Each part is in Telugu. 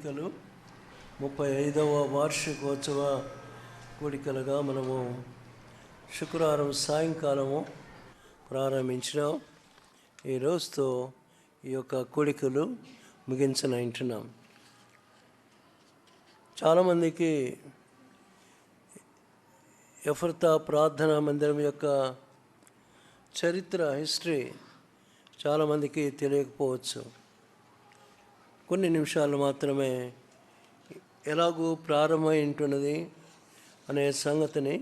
కూడికలు 35వ వార్షికోత్సవ కూడికలుగా మనము శుక్రవారం సాయంకాలము ప్రారంభించినాం. ఈ రోజుతో ఈ యొక్క కూడికలు ముగించనంటున్నాం. చాలామందికి ఎఫ్రతా ప్రార్థనా మందిరం యొక్క హిస్టరీ చాలామందికి తెలియకపోవచ్చు. కొన్ని నిమిషాలు మాత్రమే ఎలాగూ ప్రారంభమై ఉంటున్నది అనే సంగతిని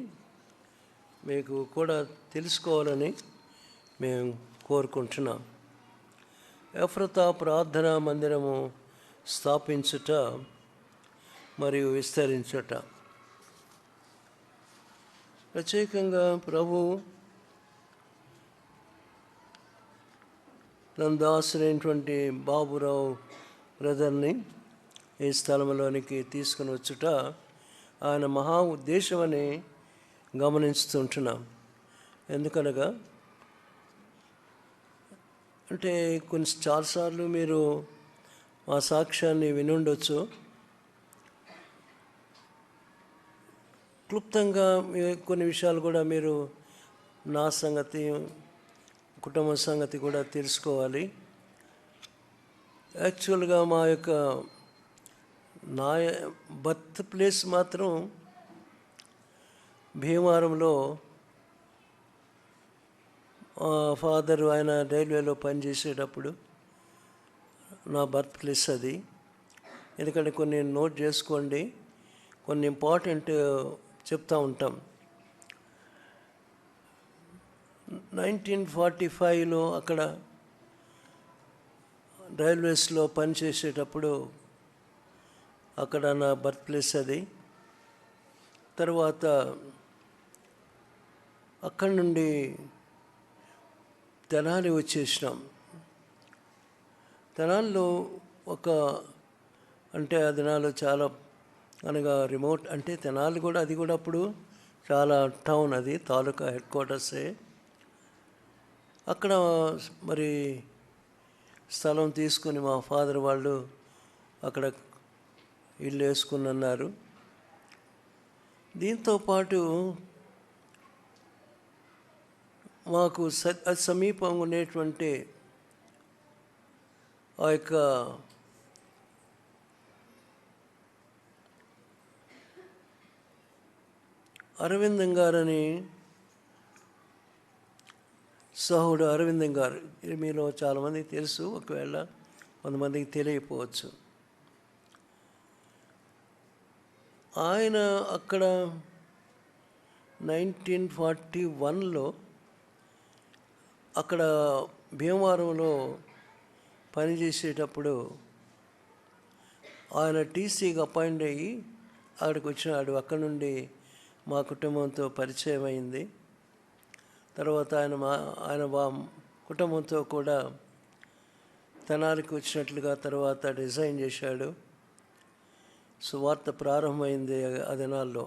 మీకు కూడా తెలుసుకోవాలని మేము కోరుకుంటున్నాం. ఎఫ్రతా ప్రార్థనా మందిరము స్థాపించుట మరియు విస్తరించుట ప్రత్యేకంగా ప్రభు తన దాసులైనటువంటి బాబురావు బ్రదర్ని ఈ స్థలంలోనికి తీసుకుని వచ్చుట ఆయన మహా ఉద్దేశమని గమనిస్తుంటున్నాం. ఎందుకనగా అంటే చాలాసార్లు మీరు మా సాక్ష్యాన్ని వినుండొచ్చు. క్లుప్తంగా కొన్ని విషయాలు కూడా మీరు నా సంగతి, కుటుంబ సంగతి కూడా తెలుసుకోవాలి. యాక్చువల్గా నా బర్త్ ప్లేస్ మాత్రం భీమవరంలో. ఫాదర్ ఆయన రైల్వేలో పనిచేసేటప్పుడు నా బర్త్ ప్లేస్ అది. ఎందుకంటే కొన్ని నోట్ చేసుకోండి, కొన్ని ఇంపార్టెంట్ చెప్తూ ఉంటాం. 1945లో అక్కడ రైల్వేస్లో పనిచేసేటప్పుడు అక్కడ నా బర్త్ ప్లేస్ అది. తర్వాత అక్కడి నుండి తెనాలి వచ్చేసినాం. తెనాలిలో అంటే అది నాలో చాలా అనగా రిమోట్, అంటే తెనాలి కూడా అది కూడా అప్పుడు చాలా టౌన్, అది తాలూకా హెడ్ క్వార్టర్సే. అక్కడ మరి స్థలం తీసుకుని మా ఫాదర్ వాళ్ళు అక్కడ ఇల్లు వేసుకుని అన్నారు. దీంతోపాటు మాకు సమీపంగా ఉండేటువంటి ఆ యొక్క అరవిందం గారని, సహోడు అరవిందం గారు, మీలో చాలామందికి తెలుసు, ఒకవేళ కొంతమందికి తెలియకపోవచ్చు. ఆయన అక్కడ 1941లో అక్కడ భీమవరంలో పనిచేసేటప్పుడు ఆయన టీసీగా అపాయింట్ అయ్యి అక్కడికి వచ్చినాడు. అక్కడ నుండి మా కుటుంబంతో పరిచయం అయింది. తర్వాత ఆయన కుటుంబంతో కూడా తెనాలికి వచ్చినట్లుగా తర్వాత డిజైన్ చేశాడు. సువార్త ప్రారంభమైంది ఆ దినాల్లో.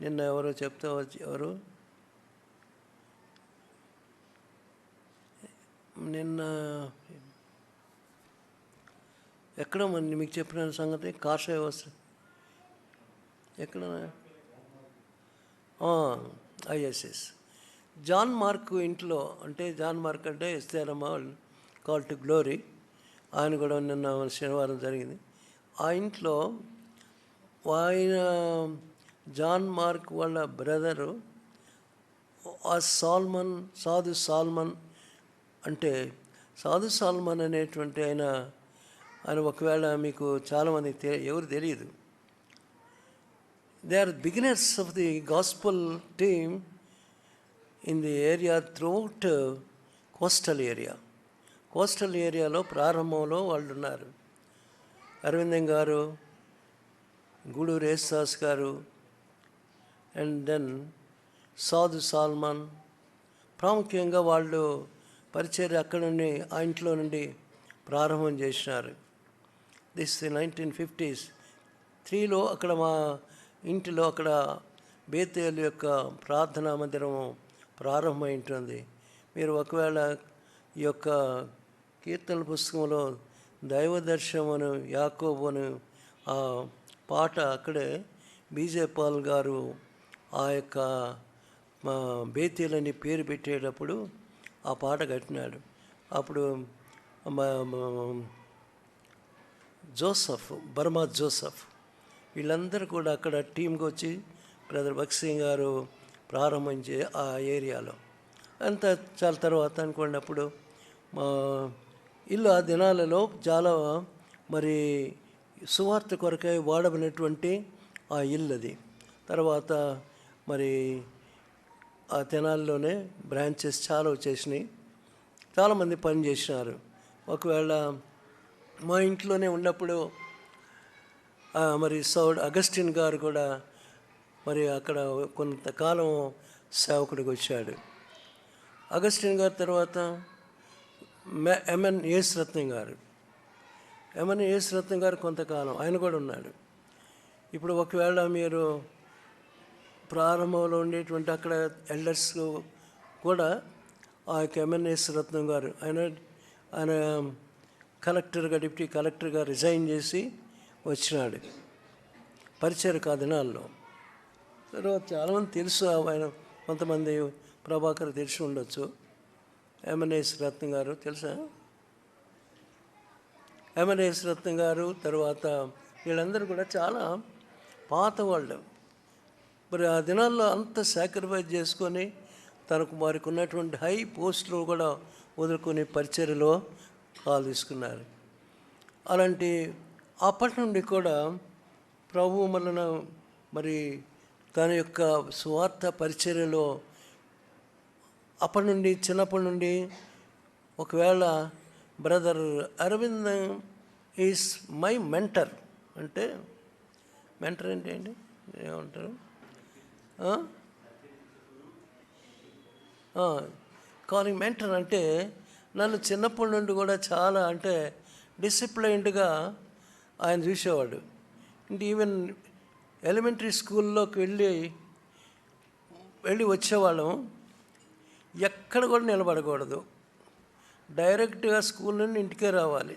నిన్న ఎవరో చెప్తే నిన్న ఎక్కడ మీకు చెప్పిన సంగతి కాషాయ వస్త్రం ఎక్కడ ఐఎస్ఎస్ జాన్ మార్క్ ఇంట్లో, అంటే జాన్ మార్క్ అంటే ఎస్తేరమ్మ కాల్ టు గ్లోరీ, ఆయన కూడా నిన్న శనివారం జరిగింది. ఆ ఇంట్లో ఆయన జాన్ మార్క్ వాళ్ళ బ్రదరు సాధు సాల్మన్, అంటే సాధు సాల్మన్ అనేటువంటి ఆయన ఒకవేళ మీకు చాలామంది ఎవరు తెలియదు. They are beginners of the gospel team in the area throughout coastal ఏరియాలో ప్రారంభంలో వాళ్ళు ఉన్నారు. అరవిందం గారు, గూడూరు యేసుదాస్ గారు, అండ్ దెన్ సాధు సాల్మన్, ప్రాముఖ్యంగా వాళ్ళు పరిచర్య అక్కడ నుండి ఆ ఇంట్లో నుండి ప్రారంభం చేసినారు. దిస్ 1953లో అక్కడ మా ఇంటిలో అక్కడ బేతేలు యొక్క ప్రార్థనా మందిరము ప్రారంభమై ఉంటుంది. మీరు ఒకవేళ ఈ యొక్క కీర్తనల పుస్తకంలో దైవ దర్శనమును, యాకోబును, ఆ పాట అక్కడే బీజే పాల్ గారు ఆ యొక్క బేతీలని పేరు పెట్టేటప్పుడు ఆ పాట కట్టినాడు. అప్పుడు జోసఫ్, బర్మా జోసఫ్ వీళ్ళందరూ కూడా అక్కడ టీంకి వచ్చి బ్రదర్ భగత్ సింగ్ గారు ప్రారంభించే ఆ ఏరియాలో అంతా చాలా తర్వాత అనుకున్నప్పుడు మా ఇల్లు ఆ దినాలలో చాలా మరి సువార్త కొరకై వాడబడినటువంటి ఆ ఇల్లు అది. తర్వాత మరి ఆ తెనాలిలోనే బ్రాంచెస్ చాలా వచ్చేసినాయి, చాలామంది పని చేసినారు. ఒకవేళ మా ఇంట్లోనే ఉన్నప్పుడు మరి అగస్టిన్ గారు కూడా మరి అక్కడ కొంతకాలం సేవకుడికి వచ్చాడు. అగస్టిన్ గారి తర్వాత ఎంఎన్ యేసురత్నం గారు, ఎంఎన్ యేసురత్నం గారు కొంతకాలం ఆయన కూడా ఉన్నాడు. ఇప్పుడు ఒకవేళ మీరు ప్రారంభంలో ఉండేటువంటి అక్కడ ఎల్డర్స్ కూడా ఆ యొక్క ఎంఎన్ యేసురత్నం గారు ఆయన కలెక్టర్గా, డిప్యూటీ కలెక్టర్గా రిజైన్ చేసి వచ్చినాడు పరిచర్యకు ఆ దినాల్లో. తర్వాత చాలామంది తెలుసు ఆయన, కొంతమంది ప్రభాకర్ తెలిసి ఉండొచ్చు. ఎంఎన్ఎస్ రత్నం గారు తెలుసా? ఎంఎన్ఎస్ రత్నం గారు తర్వాత వీళ్ళందరూ కూడా చాలా పాత వాళ్ళు. మరి ఆ దినాల్లో అంత సాక్రిఫైస్ చేసుకొని తనకు వారికి ఉన్నటువంటి హై పోస్టులు కూడా వదులుకొని పరిచర్యలో కాలు తీసుకున్నారు. అలాంటి అప్పటి నుండి కూడా ప్రభువు వలన మరి తన యొక్క స్వార్థ పరిచర్యలో అప్పటి నుండి చిన్నప్పటి నుండి ఒకవేళ brother Aravind is my mentor అంటే, మెంటర్ అంటే ఏంటి ఏమంటారు? కాలింగ్ మెంటర్ అంటే నన్ను చిన్నప్పటి నుండి కూడా చాలా అంటే డిసిప్లైన్డ్గా ఆయన చూసేవాడు. అంటే ఈవెన్ ఎలిమెంటరీ స్కూల్లోకి వెళ్ళి వచ్చేవాళ్ళం, ఎక్కడ కూడా నిలబడకూడదు, డైరెక్ట్గా స్కూల్ నుండి ఇంటికే రావాలి.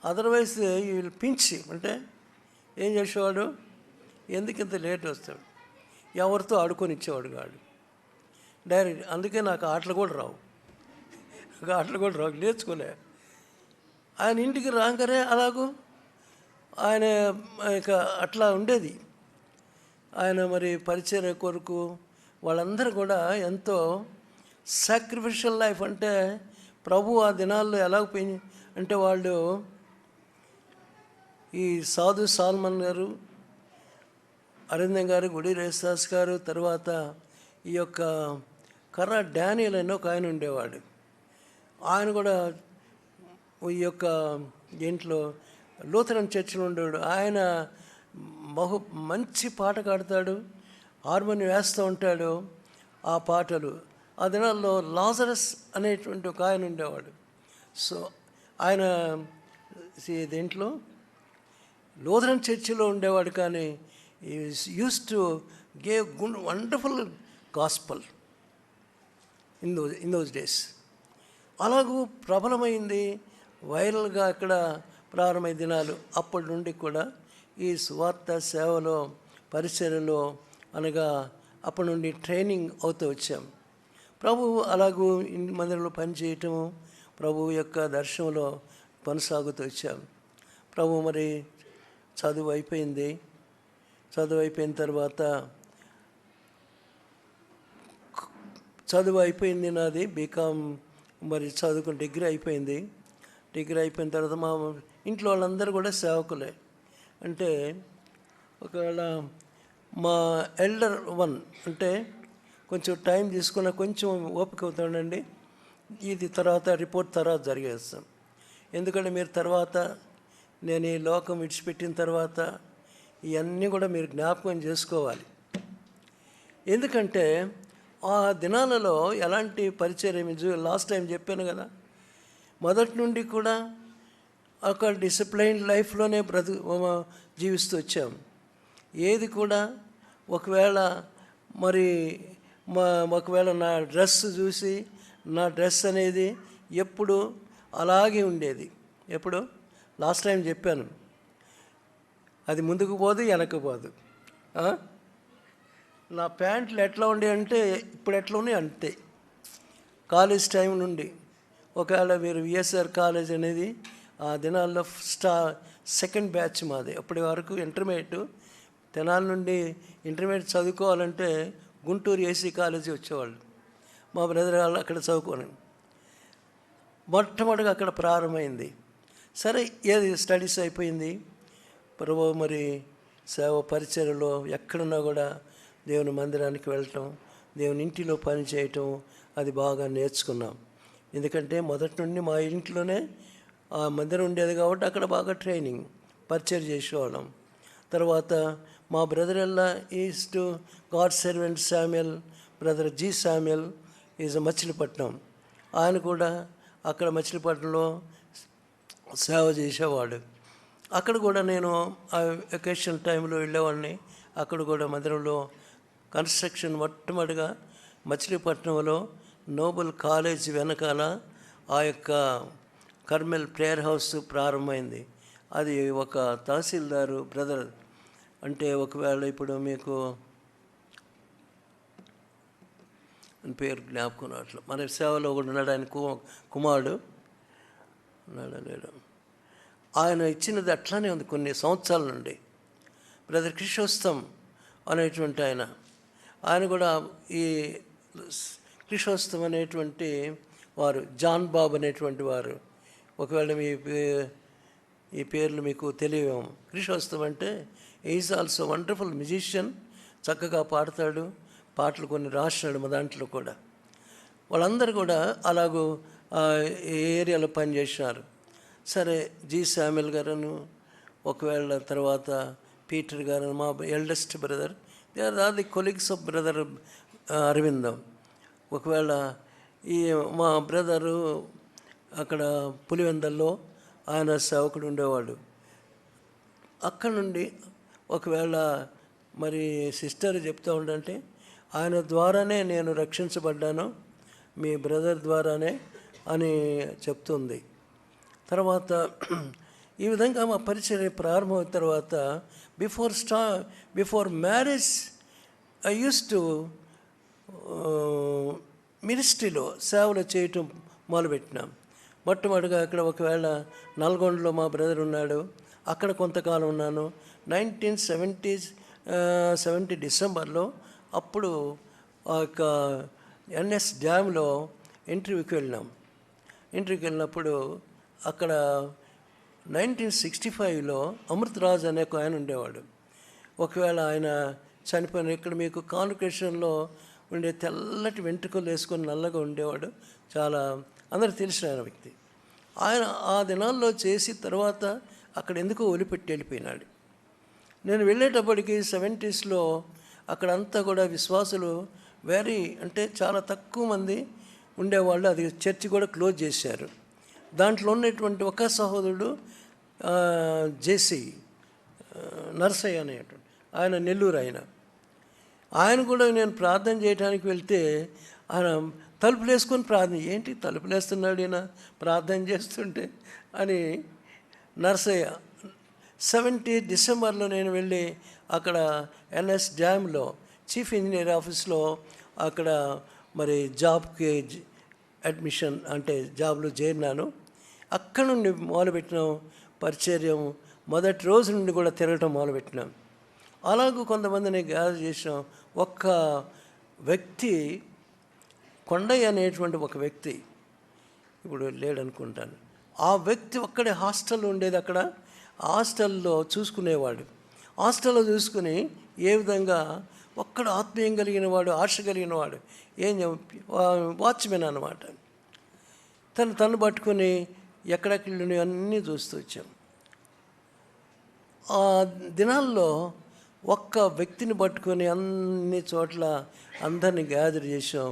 అదర్వైజ్ వీళ్ళు పించి అంటే ఏం చేసేవాడు, ఎందుకు ఇంత లేట్ వస్తాడు, ఎవరితో ఆడుకొని ఇచ్చేవాడు కాడు డైరెక్ట్. అందుకే నాకు ఆటలు కూడా రావు, నేర్చుకోలే. ఆయన ఇంటికి రాగానే అలాగూ ఆయన ఇక అట్లా ఉండేది. ఆయన మరి పరిచర్య కొరకు వాళ్ళందరూ కూడా ఎంతో సాక్రిఫిషియల్ లైఫ్. అంటే ప్రభు ఆ దినాల్లో ఎలా అంటే వాళ్ళు ఈ సాధు సాల్మన్ గారు, అరవిందం గారు, గుడి రేస్తాస్ గారు, తర్వాత ఈ యొక్క కర్ర డానియల్ అని ఒక ఆయన ఉండేవాడు. ఆయన కూడా ఈ యొక్క దీంట్లో లూథరన్ చర్చిలో ఉండేవాడు. ఆయన మంచి పాట పాడతాడు, హార్మోనియం వేస్తూ ఉంటాడు. ఆ పాటలు ఆ దినాల్లో లాజరస్ అనేటువంటి ఒక ఆయన ఉండేవాడు. సో ఆయన దీంట్లో లూథరన్ చర్చిలో ఉండేవాడు, కానీ use to gave wonderful gospel in those days. అలాగూ ప్రబలమైంది, వైరల్గా అక్కడ ప్రారంభమైన దినాలు. అప్పటి నుండి కూడా ఈ సువార్త సేవలో పరిచర్యలో అనగా అప్పటి నుండి ట్రైనింగ్ అవుతూ వచ్చాం. ప్రభువు అలాగూ మందిరంలో పనిచేయటము, ప్రభువు యొక్క దర్శనంలో కొనసాగుతూ వచ్చాం. ప్రభు మరి చదువు అయిపోయిన తర్వాత చదువు అయిపోయింది నాది, బీకామ్ మరి చదువుకుని డిగ్రీ అయిపోయిన తర్వాత మా ఇంట్లో వాళ్ళందరూ కూడా సేవకులే. అంటే ఒకవేళ మా ఎల్డర్ వన్ అంటే కొంచెం టైం తీసుకున్న, కొంచెం ఓపిక అవుతాడండి, ఇది తర్వాత రిపోర్ట్ తర్వాత జరిగేస్తాం. ఎందుకంటే మీరు తర్వాత నేను ఈ లోకం విడిచిపెట్టిన తర్వాత ఇవన్నీ కూడా మీరు జ్ఞాపకం చేసుకోవాలి. ఎందుకంటే ఆ దినాలలో ఎలాంటి పరిచర్య, లాస్ట్ టైం చెప్పాను కదా, మొదటి నుండి కూడా ఒక డిసిప్లైన్ లైఫ్లోనే జీవిస్తూ వచ్చాం. ఏది కూడా ఒకవేళ నా డ్రెస్ చూసి, నా డ్రెస్ అనేది ఎప్పుడు అలాగే ఉండేది. ఎప్పుడు లాస్ట్ టైం చెప్పాను, అది ముందుకు పోదు, వెనక్కి పోదు. నా ప్యాంట్లు ఎట్లా ఉండే అంటే ఇప్పుడు ఎట్లా ఉన్నాయి అంతే. కాలేజ్ టైం నుండి ఒకవేళ మీరు విఎస్ఆర్ కాలేజ్ అనేది ఆ దినాల్లో సెకండ్ బ్యాచ్ మాది. అప్పటి వరకు ఇంటర్మీడియట్ తెనాలి నుండి ఇంటర్మీడియట్ చదువుకోవాలంటే గుంటూరు ఏసీ కాలేజీ వచ్చేవాళ్ళు. మా బ్రదర్ వాళ్ళు అక్కడ చదువుకోని మొట్టమొదటిగా అక్కడ ప్రారంభమైంది. సరే, ఏది స్టడీస్ అయిపోయింది. ప్రభు మరి సేవ పరిచర్యలో ఎక్కడున్నా కూడా దేవుని మందిరానికి వెళ్ళటం, దేవుని ఇంటిలో పని చేయటం అది బాగా నేర్చుకున్నాం. ఎందుకంటే మొదటి నుండి మా ఇంట్లోనే ఆ మందిరం ఉండేది కాబట్టి అక్కడ బాగా ట్రైనింగ్ పరిచయం చేసేవాళ్ళం. తర్వాత మా brother Ella is to God servant Samuel, brother G Samuel is Machilipatnam. ఆయన కూడా అక్కడ మచిలీపట్నంలో సేవ చేసేవాడు. అక్కడ కూడా నేను ఆ వెకేషన్ టైంలో వెళ్ళేవాడిని. అక్కడ కూడా మందిరంలో కన్స్ట్రక్షన్ మొట్టమొదటిగా మచిలీపట్నంలో నోబెల్ కాలేజ్ వెనకాల ఆ యొక్క కర్మెల్ ప్రేయర్ హౌస్ ప్రారంభమైంది. అది ఒక తహసీల్దారు బ్రదర్, అంటే ఒకవేళ ఇప్పుడు మీకు పేరు జ్ఞాపకం అట్లా మన సేవలో కూడా ఉన్నాడు. ఆయన కుమారుడు ఉన్నాడు. ఆయన ఇచ్చినది అట్లానే ఉంది కొన్ని సంవత్సరాల నుండి. బ్రదర్ క్రిషోస్తం అనేటువంటి ఆయన కూడా ఈ క్రిషోస్తం అనేటువంటి వారు, జాన్ బాబు అనేటువంటి వారు, ఒకవేళ ఈ పేర్లు మీకు తెలియవేమో. క్రిషోస్తం అంటే ఈజ్ ఆల్సో వండర్ఫుల్ మ్యూజిషియన్, చక్కగా పాడతాడు, పాటలు కొన్ని రాసినాడు మా దాంట్లో కూడా. వాళ్ళందరూ కూడా అలాగూ ఏరియాలో పనిచేసినారు. సరే, జి శామ్యుయల్ గారును, ఒకవేళ తర్వాత పీటర్ గారు, మా eldest brother, they are all the colleagues of brother Aravindam. ఒకవేళ ఈ మా బ్రదరు అక్కడ పులివెందల్లో ఆయన సేవకుడు ఉండేవాడు. అక్కడ నుండి ఒకవేళ మరి సిస్టర్ చెప్తూ ఉండంటే ఆయన ద్వారానే నేను రక్షించబడ్డాను, మీ బ్రదర్ ద్వారానే అని చెప్తుంది. తర్వాత ఈ విధంగా మా పరిచర్య ప్రారంభమైన తర్వాత before marriage I use to మినిస్ట్రీలో సేవలు చేయటం మొదలుపెట్టినాం. మొట్టమొదటిగా అక్కడ ఒకవేళ నల్గొండలో మా బ్రదర్ ఉన్నాడు, అక్కడ కొంతకాలం ఉన్నాను. 1970 డిసెంబర్లో అప్పుడు ఆ యొక్క ఎన్ఎస్ డ్యామ్లో ఇంటర్వ్యూకి వెళ్ళినప్పుడు అక్కడ 1965లో అమృతరాజు అనే ఒక ఆయన ఉండేవాడు. ఒకవేళ ఆయన చనిపోయిన ఇక్కడ మీకు కాన్వకేషన్లో ఉండే తెల్లటి వెంట్రుకలు వేసుకొని నల్లగా ఉండేవాడు, చాలా అందరికి తెలిసిన ఆయన వ్యక్తి. ఆయన ఆ దినాల్లో చేసి తర్వాత అక్కడ ఎందుకో వదిలిపెట్టి వెళ్ళిపోయినాడు. నేను వెళ్ళేటప్పటికి 70sలో అక్కడంతా కూడా విశ్వాసులు అంటే చాలా తక్కువ మంది ఉండేవాళ్ళు. అది చర్చి కూడా క్లోజ్ చేశారు. దాంట్లో ఉన్నటువంటి ఒక సహోదరుడు జేసీ నర్సయ్య అనేటువంటి ఆయన, నెల్లూరు ఆయన కూడా నేను ప్రార్థన చేయడానికి వెళ్తే ఆయన తలుపులు వేసుకొని ఏంటి తలుపులు వేస్తున్నాడు ఈయన ప్రార్థన చేస్తుంటే అని నర్సయ్య. 70 డిసెంబర్లో నేను వెళ్ళి అక్కడ ఎన్ఎస్ డ్యామ్లో చీఫ్ ఇంజనీర్ ఆఫీస్లో అక్కడ మరి జాబ్కి అడ్మిషన్ అంటే జాబ్లో చేరినాను. అక్కడ నుండి మొదలుపెట్టినాం పరిచర్యం. మొదటి రోజు నుండి కూడా తిరగటం మొదలుపెట్టినాం. అలాగూ కొంతమందిని గ్యాదర్ చేసినాం. ఒక్క వ్యక్తి, కొండయ్య అనేటువంటి ఒక వ్యక్తి ఇప్పుడు లేడనుకుంటాను, ఆ వ్యక్తి ఒక్కడే హాస్టల్లో ఉండేది. అక్కడ హాస్టల్లో చూసుకునేవాడు. హాస్టల్లో చూసుకుని ఏ విధంగా ఒక్కడ ఆత్మీయం కలిగిన వాడు, ఆశ కలిగిన వాడు, వాచ్మెన్ అన్నమాట. తను పట్టుకొని ఎక్కడెక్కడ అన్నీ చూస్తూ వచ్చాం. ఆ దినాల్లో ఒక్క వ్యక్తిని పట్టుకొని అన్ని చోట్ల అందరినీ గ్యాదర్ చేసాం.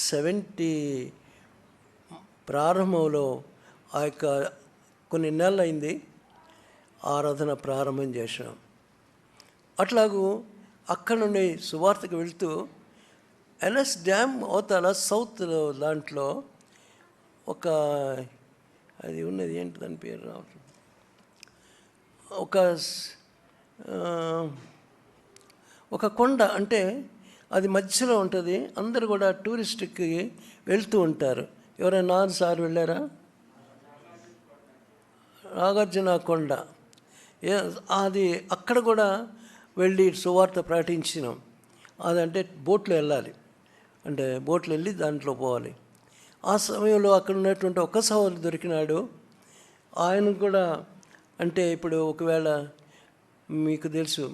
70 ప్రారంభంలో ఆ యొక్క కొన్ని నెలలు అయింది, ఆరాధన ప్రారంభం చేసాం. అట్లాగూ అక్కడ నుండి సువార్తకు వెళ్తూ ఎన్ఎస్ డ్యామ్ అవతల సౌత్ దాంట్లో ఒక అది ఉన్నది, ఏంటి దాని పేరు రావట్లేదు, ఒక ఒక కొండ, అంటే అది మధ్యలో ఉంటుంది. అందరూ కూడా టూరిస్ట్కి వెళ్తూ ఉంటారు. ఎవరైనా సార్ వెళ్ళారా? నాగార్జున కొండ. అది అక్కడ కూడా వెళ్ళి సువార్త ప్రకటించినాం. అదంటే బోట్లో వెళ్ళాలి, అంటే బోట్లో వెళ్ళి దాంట్లో పోవాలి. ఆ సమయంలో అక్కడ ఉన్నటువంటి ఒక సహోదరుడు దొరికినాడు. ఆయన కూడా, అంటే ఇప్పుడు ఒకవేళ మీకు తెలుసు,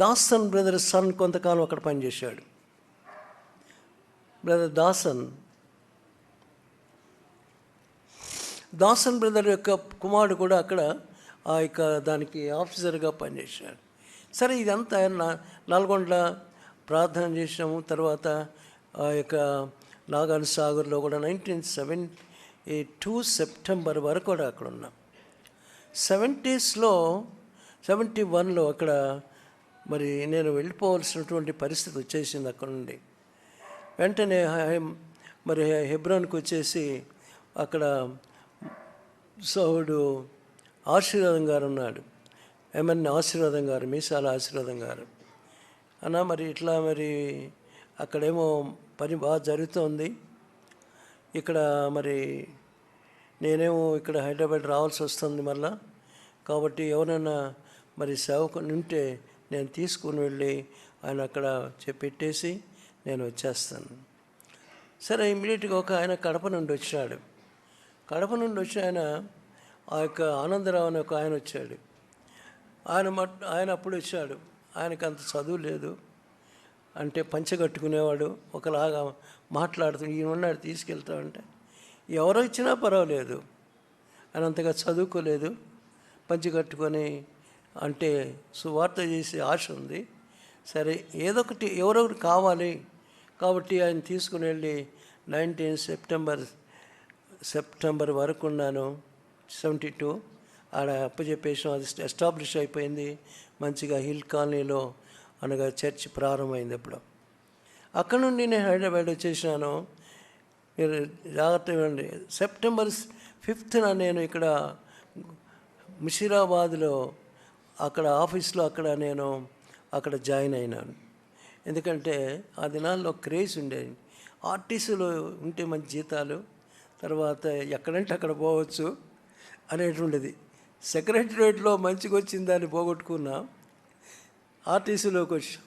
దాసన్ బ్రదర్ సన్ కొంతకాలం అక్కడ పనిచేశాడు. బ్రదర్ దాసన్ బ్రదర్ యొక్క కుమారుడు కూడా అక్కడ ఆ యొక్క దానికి ఆఫీసర్గా పనిచేశాడు. సరే, ఇదంతా నల్గొండ ప్రార్థన చేసినాము. తర్వాత ఆ యొక్క నాగార్జున సాగర్లో కూడా 1972 సెప్టెంబర్ వరకు కూడా అక్కడ ఉన్నాం. 71లో అక్కడ మరి నేను వెళ్ళిపోవాల్సినటువంటి పరిస్థితి వచ్చేసింది. అక్కడ నుండి వెంటనే మరి హెబ్రోన్కి వచ్చేసి అక్కడ సోహుడు ఆశీర్వాదం గారు ఉన్నాడు, ఏమన్నా ఆశీర్వాదం గారు, మీసాల ఆశీర్వాదం గారు అన్న, మరి ఇట్లా మరి అక్కడేమో పని బాగా జరుగుతోంది. ఇక్కడ మరి నేనేమో ఇక్కడ హైదరాబాద్ రావాల్సి వస్తుంది మళ్ళా. కాబట్టి ఎవరైనా మరి సేవకుని ఉంటే నేను తీసుకుని వెళ్ళి ఆయన అక్కడ పెట్టేసి నేను వచ్చేస్తాను. సరే, ఇమ్మీడియట్గా ఒక ఆయన కడప నుండి వచ్చినాడు. కడప నుండి వచ్చి ఆయన ఆ యొక్క ఆనందరావు అని ఒక ఆయన వచ్చాడు. ఆయన అప్పుడు వచ్చాడు. ఆయనకు అంత చదువు లేదు, అంటే పంచగట్టుకునేవాడు, ఒకలాగా మాట్లాడుతూ ఈయన ఉన్నాడు తీసుకెళ్తామంటే ఎవరో ఇచ్చినా పర్వాలేదు. ఆయన అంతగా చదువుకోలేదు, పంచగట్టుకొని అంటే సువార్త చేసే ఆశ ఉంది. సరే, ఏదొకటి ఎవరొకటి కావాలి కాబట్టి ఆయన తీసుకుని వెళ్ళి 19 సెప్టెంబర్ వరకు ఉన్నాను. 72 ఆడ అప్పచెప్పేసాం. అది ఎస్టాబ్లిష్ అయిపోయింది మంచిగా హిల్ కాలనీలో, అనగా చర్చ్ ప్రారంభమైంది. అప్పుడు అక్కడ నుండి నేను హైదరాబాద్ వచ్చేసినాను. మీరు జాగ్రత్తగా ఇవ్వండి. సెప్టెంబర్ 5న నేను ఇక్కడ ముషీరాబాద్లో అక్కడ ఆఫీస్లో నేను అక్కడ జాయిన్ అయినాను. ఎందుకంటే ఆ దినాల్లో క్రేజ్ ఉండేది. ఆర్టీసీలో ఉంటే మంచి జీతాలు, తర్వాత ఎక్కడంటే అక్కడ పోవచ్చు అనేటువంటిది. సెక్రటరియట్లో మంచిగా వచ్చింది, దాన్ని పోగొట్టుకున్నా, ఆర్టీసీలోకి వచ్చాం.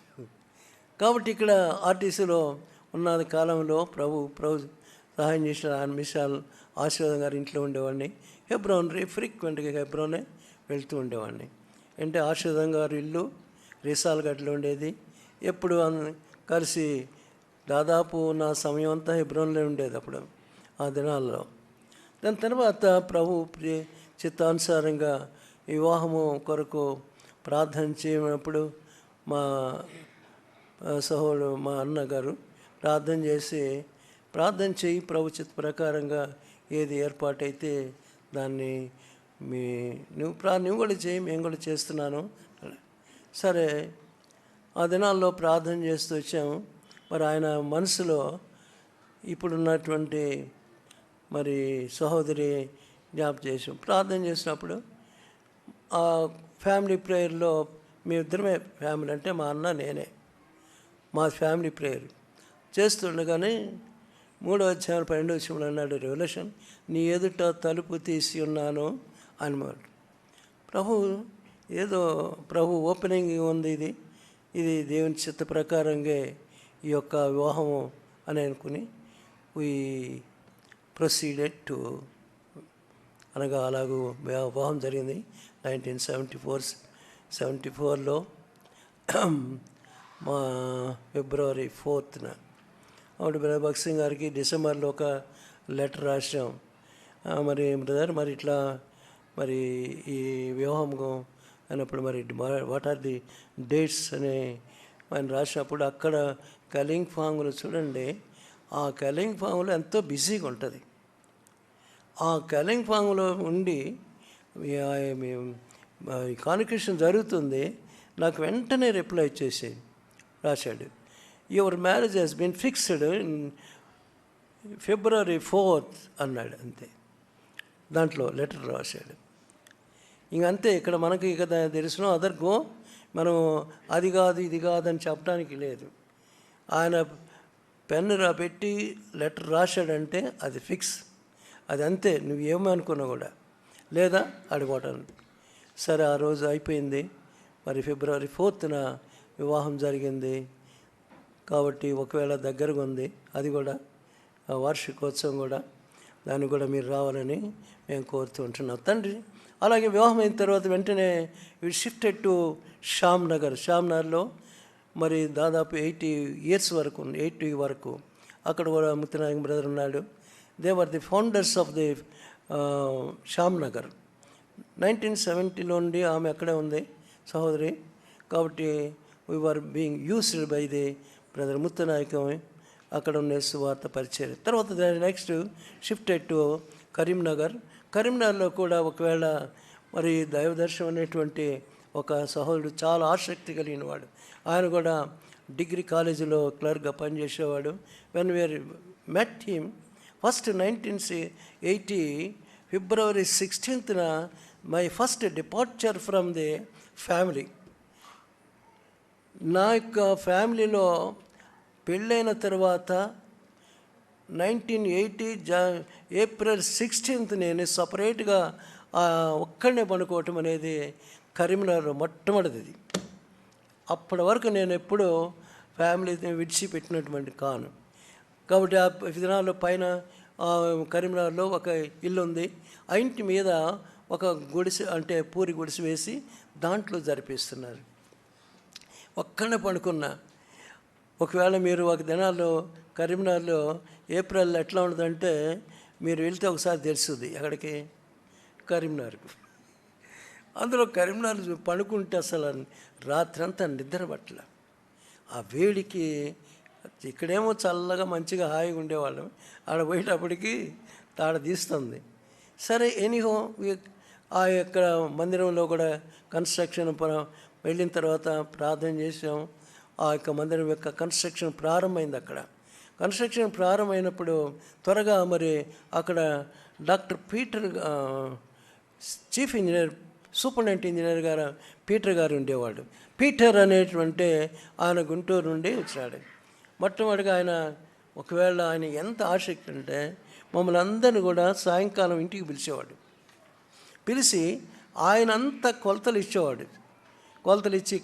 కాబట్టి ఇక్కడ ఆర్టీసీలో ఉన్న కాలంలో ప్రభు సహాయం చేసిన ఆయన మిషాల్ ఆశీర్వాదం గారి ఇంట్లో ఉండేవాడిని. హెబ్రోన్ ఫ్రీక్వెంట్గా హెబ్రోనే వెళ్తూ ఉండేవాడిని. అంటే ఆశీర్వాదం గారి ఇల్లు రీసాల్గడ్డలో ఉండేది. ఎప్పుడు కలిసి దాదాపు నా సమయం అంతా హెబ్రోన్లో ఉండేది అప్పుడు ఆ దినాల్లో. దాని తర్వాత ప్రభు చిత్తానుసారంగా వివాహము కొరకు ప్రార్థన చేయనప్పుడు మా సహోదరుడు మా అన్నగారు ప్రార్థన చేయి, ప్రభు చిత్త ప్రకారంగా ఏది ఏర్పాటైతే దాన్ని నువ్వు కూడా చేయి, మేము కూడా చేస్తున్నాను. సరే, ఆ దినాల్లో ప్రార్థన చేస్తూ వచ్చాము. మరి ఆయన మనసులో ఇప్పుడున్నటువంటి మరి సహోదరి జ్ఞాపకం చేసాం. ప్రార్థన చేసినప్పుడు ఆ ఫ్యామిలీ ప్రేయర్లో మేమిద్దరమే ఫ్యామిలీ, అంటే మా అన్న నేనే, మా ఫ్యామిలీ ప్రేయర్ చేస్తుండగానే 3వ అధ్యాయం 12వ వచనంలో అన్నాడు, రెవల్యూషన్, నీ ఎదుట తలుపు తీసి ఉన్నాను అన్నమాట. ప్రభు ఓపెనింగ్ ఉంది, ఇది దేవుని చిత్త ప్రకారంగా ఈ యొక్క వివాహము అని అనుకుని వీ ప్రొసీడెడ్ టు, అనగా అలాగూ వివాహం జరిగింది 1974లో మా ఫిబ్రవరి 4న. అప్పుడు బ్రదర్ భగత్ సింగ్ గారికి డిసెంబర్లో ఒక లెటర్ రాసాం. మరి బ్రదర్, మరి ఇట్లా మరి ఈ వివాహం అయినప్పుడు మరి వాట్ ఆర్ ది డేట్స్ అని ఆయన రాసినప్పుడు అక్కడ కలింగ్ ఫామ్లో చూడండి, ఆ కలింగ్ ఫామ్లో ఎంతో బిజీగా ఉంటుంది. ఆ కలింగ్ ఫామ్లో ఉండి కాన్వకేషన్ జరుగుతుంది. నాకు వెంటనే రిప్లై ఇచ్చేసి రాశాడు, your marriage has been fixed in February 4th అన్నాడు. అంతే, దాంట్లో లెటర్ రాశాడు. ఇంకంతే. ఇక్కడ మనకి ఇక తెలిసిన అదర్ గో, మనం అది కాదు ఇది కాదని చెప్పడానికి లేదు. ఆయన పెన్ను పెట్టి లెటర్ రాశాడంటే అది ఫిక్స్, అది అంతే. నువ్వు ఏమనుకున్నా కూడా లేదా అడిగోటాను. సరే, ఆ రోజు అయిపోయింది. మరి February 4th వివాహం జరిగింది. కాబట్టి ఒకవేళ దగ్గరగా ఉంది, అది కూడా వార్షికోత్సవం కూడా, దాన్ని కూడా మీరు రావాలని మేము కోరుతూ ఉంటున్నాం తండ్రి. అలాగే వివాహం అయిన తర్వాత వెంటనే షిఫ్టెడ్ టు శ్యామ్నగర్లో మరి దాదాపు 80 years వరకు, 80 వరకు అక్కడ కూడా ముత్తునాయక్ బ్రదర్ ఉన్నాడు. They were the founders of the Shyamnagar. 1970 నుండి ఆమె అక్కడే ఉంది సహోదరి. కాబట్టి we are being used by the brother Muthunayak అక్కడ ఉన్న సువార్త పరిచయం. తర్వాత నెక్స్ట్ షిఫ్టెడ్ టు కరీంనగర్లో కూడా ఒకవేళ మరి దైవదర్శనం అనేటువంటి ఒక సహోదరుడు, చాలా ఆసక్తి కలిగిన వాడు. ఆయన కూడా డిగ్రీ కాలేజీలో క్లర్క్గా పనిచేసేవాడు. When we are met him first 1980 February 16th my first departure from the family. నా యొక్క ఫ్యామిలీలో పెళ్ళైన తర్వాత 1980 April 16th నేను సపరేట్గా ఒక్కడనే పడుకోవటం అనేది కరీంనగర్లో మొట్టమొదటిది. అప్పటి వరకు నేను ఎప్పుడూ ఫ్యామిలీని విడిచిపెట్టినటువంటి కాను. కాబట్టి ఆ దినాల్లో పైన కరీంనగర్లో ఒక ఇల్లు ఉంది. ఆ ఇంటి మీద ఒక గుడిసె, అంటే పూరి గుడిసె వేసి దాంట్లో జరిపిస్తున్నారు. ఒక్కడనే పడుకున్నా. ఒకవేళ మీరు ఒక దినాల్లో కరీంనగర్లో ఏప్రిల్ ఎట్లా ఉండదంటే, మీరు వెళ్తే ఒకసారి తెలుస్తుంది ఎక్కడికి, కరీంనగర్కు. అందులో కరీంనగర్ పడుకుంటే అసలు రాత్రంతా నిద్ర పట్టల. ఆ వేడికి ఇక్కడేమో చల్లగా మంచిగా హాయిగా ఉండేవాళ్ళం, ఆడ పోయేటప్పటికి తాడ తీస్తుంది. సరే, ఎనీహో ఆ యొక్క మందిరంలో కూడా కన్స్ట్రక్షన్ వెళ్ళిన తర్వాత ప్రార్థన చేసాం. ఆ యొక్క మందిరం యొక్క కన్స్ట్రక్షన్ ప్రారంభమైంది. అక్కడ కన్స్ట్రక్షన్ ప్రారంభమైనప్పుడు త్వరగా మరి అక్కడ doctor Peter, chief engineer, superintendent engineer గారు పీటర్ గారు ఉండేవాడు. పీటర్ అనేటువంటి ఆయన గుంటూరు నుండి వచ్చాడు. మొట్టమొదటిగా ఆయన, ఒకవేళ ఆయన ఎంత ఆసక్తి అంటే మమ్మల్ని అందరినీ కూడా సాయంకాలం ఇంటికి పిలిచేవాడు. పిలిచి ఆయన అంతా కొలతలు ఇచ్చేవాడు. కొలతలు ఇచ్చి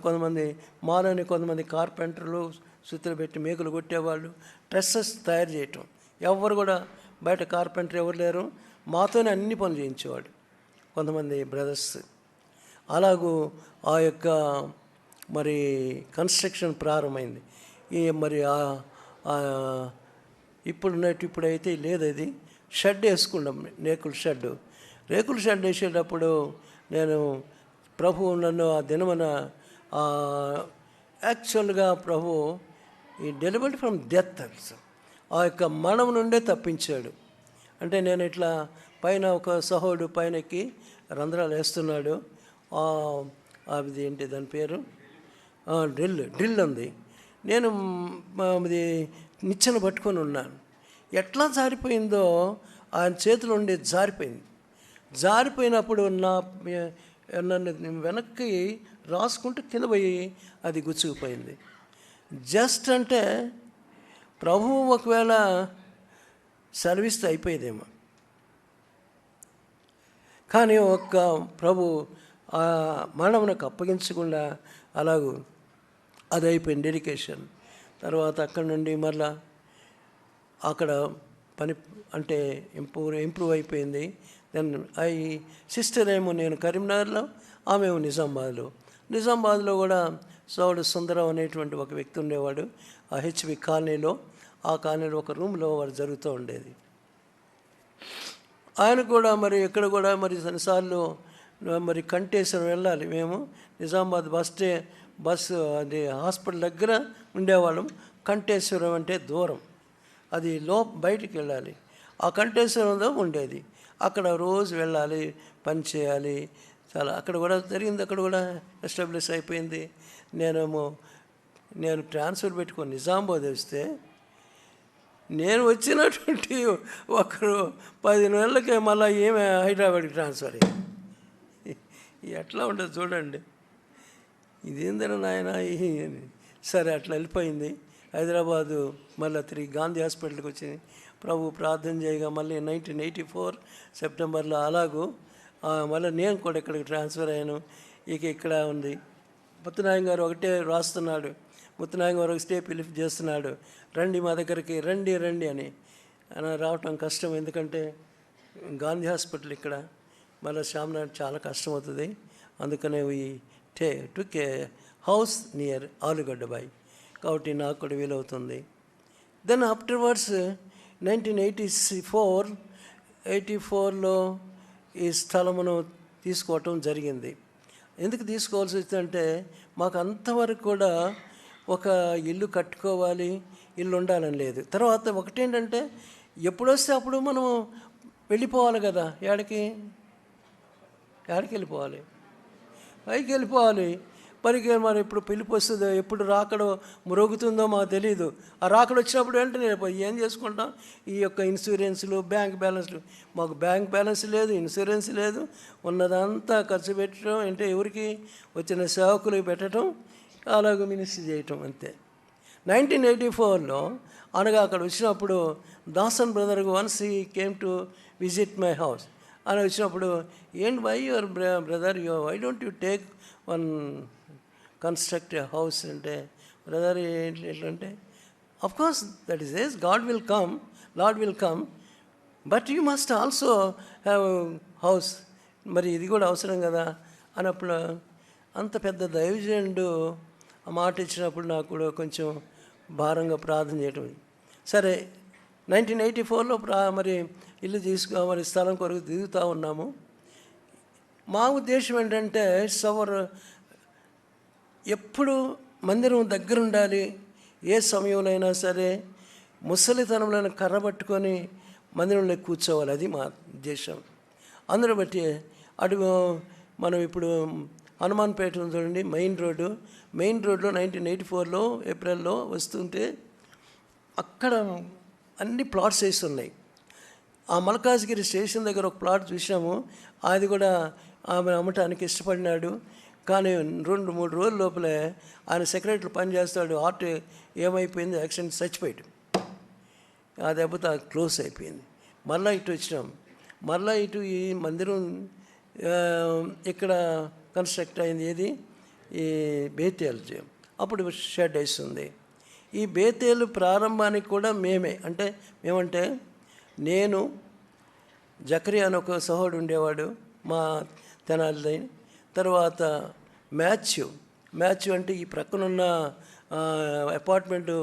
కొంతమంది మాలని, కొంతమంది కార్పెంటర్లు సుత్తులు పెట్టి మేకులు కొట్టేవాళ్ళు, డ్రెస్సెస్ తయారు చేయటం. ఎవరు కూడా బయట కార్పెంటర్ ఎవరు లేరు, మాతోనే అన్ని పనులు చేయించేవాడు కొంతమంది బ్రదర్స్. అలాగూ ఆ యొక్క మరి కన్స్ట్రక్షన్ ప్రారంభమైంది. మరి ఇప్పుడైతే లేదు, అది షెడ్ వేసుకున్నాం, రేకుల షెడ్ వేసేటప్పుడు నేను ప్రభు నన్ను ఆ దినమన యాక్చువల్గా ప్రభు ఈ డెలివర్డ్ ఫ్రమ్ డెత్, ఆ యొక్క మరణం నుండే తప్పించాడు. అంటే నేను ఇట్లా పైన ఒక సహోడు పైనకి రంధ్రాలు వేస్తున్నాడు. అది ఏంటి దాని పేరు, డ్రిల్ ఉంది. నేను అది నిచ్చెన పట్టుకొని ఉన్నాను. ఎట్లా జారిపోయిందో ఆయన చేతిలో ఉండి జారిపోయినప్పుడు నన్ను వెనక్కి రాసుకుంటూ కింద పోయి అది గుచ్చుకుపోయింది. జస్ట్ అంటే ప్రభువు ఒకవేళ సర్వీస్ అయిపోయేదేమో, కానీ ఒక్క ప్రభు ఆ మరణమునకు అప్పగించకుండా అలాగూ అది అయిపోయింది డెడికేషన్. తర్వాత అక్కడ నుండి మళ్ళా అక్కడ పని అంటే ఇంప్రూవ్ అయిపోయింది. దెన్ సిస్టర్ ఏమో నేను కరీంనగర్లో, ఆమె నిజామాబాద్లో కూడా సోడు సుందరం అనేటువంటి ఒక వ్యక్తి ఉండేవాడు. ఆ హెచ్బి కాలనీలో, ఆ కాలనీలో ఒక రూమ్లో వాడు జరుగుతూ ఉండేది. ఆయన కూడా మరి ఎక్కడ కూడా మరి కొన్నిసార్లు మరి కంటేశ్వరం వెళ్ళాలి. మేము నిజామాబాద్ బస్సు అది హాస్పిటల్ దగ్గర ఉండేవాళ్ళం. కంటేశ్వరం అంటే దూరం, అది బయటికి వెళ్ళాలి. ఆ కంటేశ్వరంలో ఉండేది. అక్కడ రోజు వెళ్ళాలి, పని చేయాలి. చాలా అక్కడ కూడా జరిగింది. అక్కడ కూడా ఎస్టాబ్లిష్ అయిపోయింది. నేను ట్రాన్స్ఫర్ పెట్టుకొని నిజామాబాద్ వస్తే, నేను వచ్చినటువంటి ఒకరు 10 నెలలకే మళ్ళీ ఏమే హైదరాబాద్కి ట్రాన్స్ఫర్ అయ్యింది. ఎట్లా ఉండదు చూడండి. ఇదేందర నాయన అని. సరే అట్లా వెళ్ళిపోయింది. హైదరాబాదు మళ్ళీ తిరిగి గాంధీ హాస్పిటల్కి వచ్చింది. ప్రభు ప్రార్థన చేయగా మళ్ళీ 1984 సెప్టెంబర్లో అలాగూ మళ్ళీ నేను కూడా ఇక్కడికి ట్రాన్స్ఫర్ అయ్యాను. ఇక్కడ ఉంది. ముత్తునాయన గారు ఒకటే రాస్తున్నాడు. ముత్తునాయన గారు ఒకటే పిలుపు చేస్తున్నాడు, రండి మా దగ్గరికి, రండి రండి అని. రావటం కష్టం, ఎందుకంటే గాంధీ హాస్పిటల్ ఇక్కడ, మళ్ళీ శ్యామ్నాథ్ చాలా కష్టం అవుతుంది. అందుకనే టుక్ ఏ హౌస్ నియర్ ఆలుగడ్డబాయ్, కాబట్టి నాకు కూడా వీలవుతుంది. దెన్ ఆఫ్టర్వర్డ్స్ 1984లో ఈ స్థలమును తీసుకోవటం జరిగింది. ఎందుకు తీసుకోవాల్సి వచ్చిందంటే మాకు అంతవరకు కూడా ఒక ఇల్లు కట్టుకోవాలి, ఇల్లు ఉండాలని లేదు. తర్వాత ఒకటేంటంటే ఎప్పుడొస్తే అప్పుడు మనం వెళ్ళిపోవాలి కదా. ఏడికి వెళ్ళిపోవాలి, పైకి వెళ్ళిపోవాలి. మరి ఇప్పుడు పిలుపు వస్తుందో, ఎప్పుడు రాకడో మ్రోగుతుందో మాకు తెలియదు. ఆ రాకడ వచ్చినప్పుడు వెంటనే ఏం చేసుకుంటాం, ఈ యొక్క ఇన్సూరెన్స్లు, బ్యాంక్ బ్యాలెన్స్లు. మాకు బ్యాంక్ బ్యాలెన్స్ లేదు, ఇన్సూరెన్స్ లేదు. ఉన్నదంతా ఖర్చు పెట్టడం అంటే ఎవరికి వచ్చిన సేవకులకు పెట్టడం, అలాగే మినిస్ట్రీ చేయటం అంతే. 1984లో అనగా అక్కడ వచ్చినప్పుడు దాసన్ బ్రదర్కి once he came to visit my house అని వచ్చినప్పుడు, ఏంటి why your brother why don't you take one construct a house అంటే, బ్రదర్ ఏంటి ఎట్లంటే, of course that is as God will come, Lord will come, but you must also have house, మరి ఇది కూడా అవసరం కదా అన్నప్పుడు అంత పెద్ద దైవజనుడు ఆ మాట ఇచ్చినప్పుడు నాకు కూడా కొంచెం భారంగా ప్రార్థన చేయటం. సరే 1984లో మరి ఇల్లు మరి స్థలం కొరకు దిగుతూ ఉన్నాము. మా ఉద్దేశం ఏంటంటే ఎప్పుడు మందిరం దగ్గర ఉండాలి. ఏ సమయంలో అయినా సరే ముసలితనంలో కర్ర పట్టుకొని మందిరంలో కూర్చోవాలి, అది మా ఉద్దేశం. అందరూ బట్టి మనం ఇప్పుడు హనుమాన్పేట చూడండి, మెయిన్ రోడ్లో 1984లో ఏప్రిల్లో వస్తుంటే అక్కడ అన్ని ప్లాట్స్ వేసి ఉన్నాయి. ఆ మల్కాజ్గిరి స్టేషన్ దగ్గర ఒక ప్లాట్ చూసాము. అది కూడా ఆమె అమ్మటానికి ఇష్టపడినాడు. కానీ 2-3 రోజుల లోపలే ఆయన సెక్రటరీ పనిచేస్తాడు, హార్ట్ ఏమైపోయింది, యాక్సిడెంట్, చచ్చిపోయాడు. ఆ దెబ్బతో క్లోజ్ అయిపోయింది. మళ్ళీ ఇటు వచ్చినాం. మళ్ళీ ఇటు ఈ మందిరం ఇక్కడ కన్స్ట్రక్ట్ అయింది. ఏది ఈ బేతేల్, అప్పుడు షెడ్ వేస్తుంది. ఈ బేతేలు ప్రారంభానికి కూడా మేమంటే నేను, జకరియా అని ఒక సహోడు ఉండేవాడు మా తెనాలి. తర్వాత మాథ్యూ అంటే ఈ ప్రక్కనున్న అపార్ట్మెంటు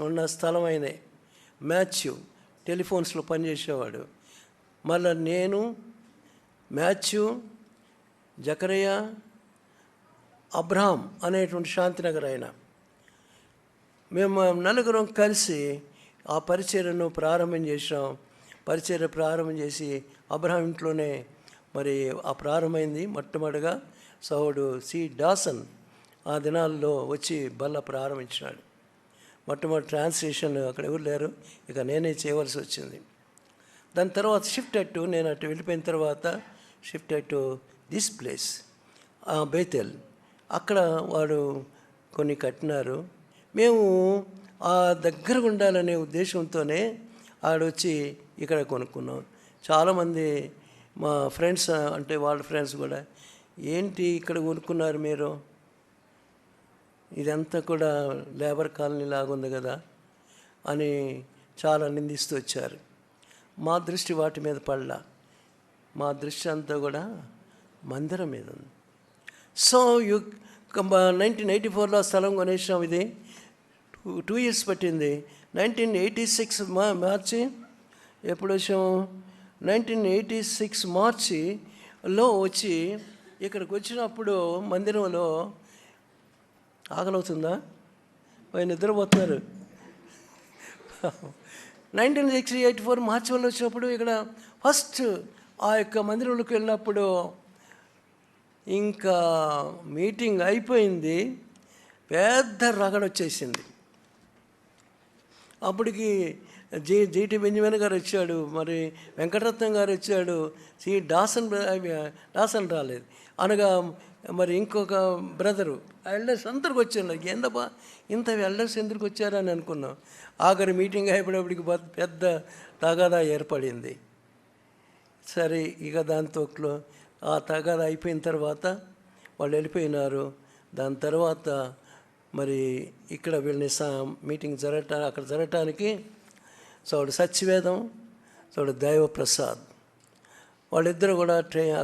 ఉన్న స్థలం అయిన మాథ్యూ టెలిఫోన్స్లో పనిచేసేవాడు. మళ్ళీ నేను, మాథ్యూ, జకరియా, అబ్రహాం అనేటువంటి శాంతినగర్ ఆయన, మేము నలుగురం కలిసి ఆ పరిచర్యను ప్రారంభం చేసాం. పరిచర్య ప్రారంభం చేసి అబ్రహాం ఇంట్లోనే మరి ఆ ప్రారంభమైంది. మొట్టమొదటిగా సహోడు సి డాసన్ ఆ దినాల్లో వచ్చి బల్ల ప్రారంభించినాడు. మొట్టమొదటి ట్రాన్స్లేషన్ అక్కడ ఎవరు లేరు, ఇక నేనే చేయవలసి వచ్చింది. దాని తర్వాత నేను అటు వెళ్ళిపోయిన తర్వాత shifted to this place Bethel. అక్కడ వాడు కొన్ని కట్టినారు. మేము ఆ దగ్గర ఉండాలనే ఉద్దేశంతోనే ఆడొచ్చి ఇక్కడ కొనుక్కున్నాం. చాలామంది మా ఫ్రెండ్స్ అంటే వాళ్ళ ఫ్రెండ్స్ కూడా, ఏంటి ఇక్కడ కొనుక్కున్నారు మీరు, ఇదంతా కూడా లేబర్ కాలనీ లాగుంది కదా అని చాలా నిందిస్తూ వచ్చారు. మా దృష్టి వాటి మీద పడలా, మా దృష్టి అంతా కూడా మందిరం మీద ఉంది. సో 1984లో స్థలం కొనేసాం. ఇది 2 years పట్టింది. 1986 మార్చి ఎప్పుడు వచ్చాము, 1986 మార్చిలో వచ్చి ఇక్కడికి వచ్చినప్పుడు మందిరంలో ఆకలవుతుందా, పోయి నిద్రపోతున్నారు. 1984 మార్చి వల్ల వచ్చినప్పుడు ఇక్కడ ఫస్ట్ ఆ యొక్క మందిరంలోకి వెళ్ళినప్పుడు ఇంకా మీటింగ్ అయిపోయింది, పెద్ద రగడ వచ్చేసింది. అప్పటికి జీటీ బెంజమిన్ గారు వచ్చాడు, మరి వెంకటరత్నం గారు వచ్చాడు, డాసన్ రాలేదు అనగా మరి ఇంకొక బ్రదరు ఎల్డర్స్ అందరికి వచ్చారు. ఏందబ్బా ఇంత ఎల్డర్స్ ఎందుకు వచ్చారని అనుకున్నాం. ఆఖరి మీటింగ్ అయిపోయినప్పటికి పెద్ద తగాదా ఏర్పడింది. సరే ఇక దాంతో ఆ తగాదా అయిపోయిన తర్వాత వాళ్ళు వెళ్ళిపోయినారు. దాని తర్వాత మరి ఇక్కడ వీళ్ళని మీటింగ్ అక్కడ జరగటానికి చోడు సత్యవేదం, చోడు దైవప్రసాద్ వాళ్ళిద్దరు కూడా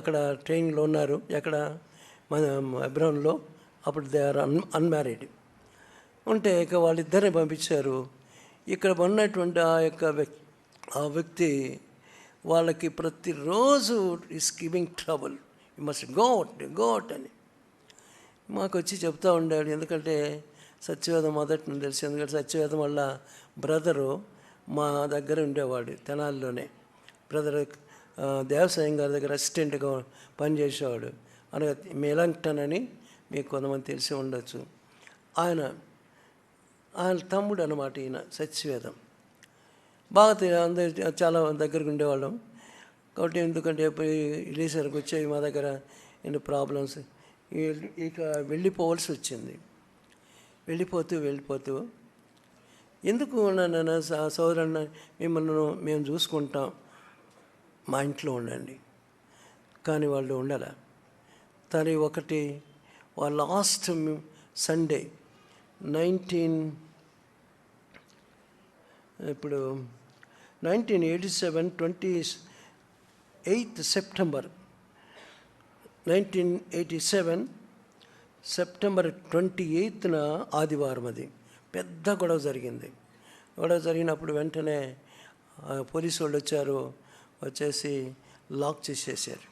అక్కడ ట్రైనింగ్లో ఉన్నారు. ఎక్కడ మన అబ్రహంలో. అప్పుడు దే ఆర్ అన్మ్యారీడ్ ఉంటే ఇక వాళ్ళిద్దరిని పంపించారు. ఇక్కడ ఉన్నటువంటి ఆ వ్యక్తి వాళ్ళకి ప్రతిరోజు is giving trouble, you must go out అని మాకు వచ్చి చెప్తూ ఉండాడు. ఎందుకంటే సత్యవేదం మొదటి నుంచి తెలుసు. ఎందుకంటే సత్యవేదం వల్ల బ్రదరు మా దగ్గర ఉండేవాడు తెనాలిలోనే. బ్రదర్ దేవసాయం గారి దగ్గర అసిస్టెంట్గా పనిచేసేవాడు. అనగా మెలంగ్టన్ అని మీకు కొంతమంది తెలిసి ఉండొచ్చు. ఆయన తమ్ముడు అన్నమాట ఈయన సత్యవేదం. బాగా అందరు చాలా దగ్గరకు ఉండేవాళ్ళం. కాబట్టి ఎందుకంటే రిలీజర్కి వచ్చేవి మా దగ్గర ఎన్ని ప్రాబ్లమ్స్. ఇక వెళ్ళిపోవాల్సి వచ్చింది. వెళ్ళిపోతూ ఎందుకు నన్ను సోదరున్న మిమ్మల్ని మేము చూసుకుంటాం, మా ఇంట్లో ఉండండి. కానీ వాళ్ళు ఉండాల. తను వాళ్ళ లాస్ట్ సండే 1987 28 సెప్టెంబర్ 1987 సెప్టెంబర్ 28న ఆదివారం. అది పెద్ద గొడవ జరిగినప్పుడు వెంటనే పోలీసు వాళ్ళు వచ్చేసి లాక్ చేసేసారు.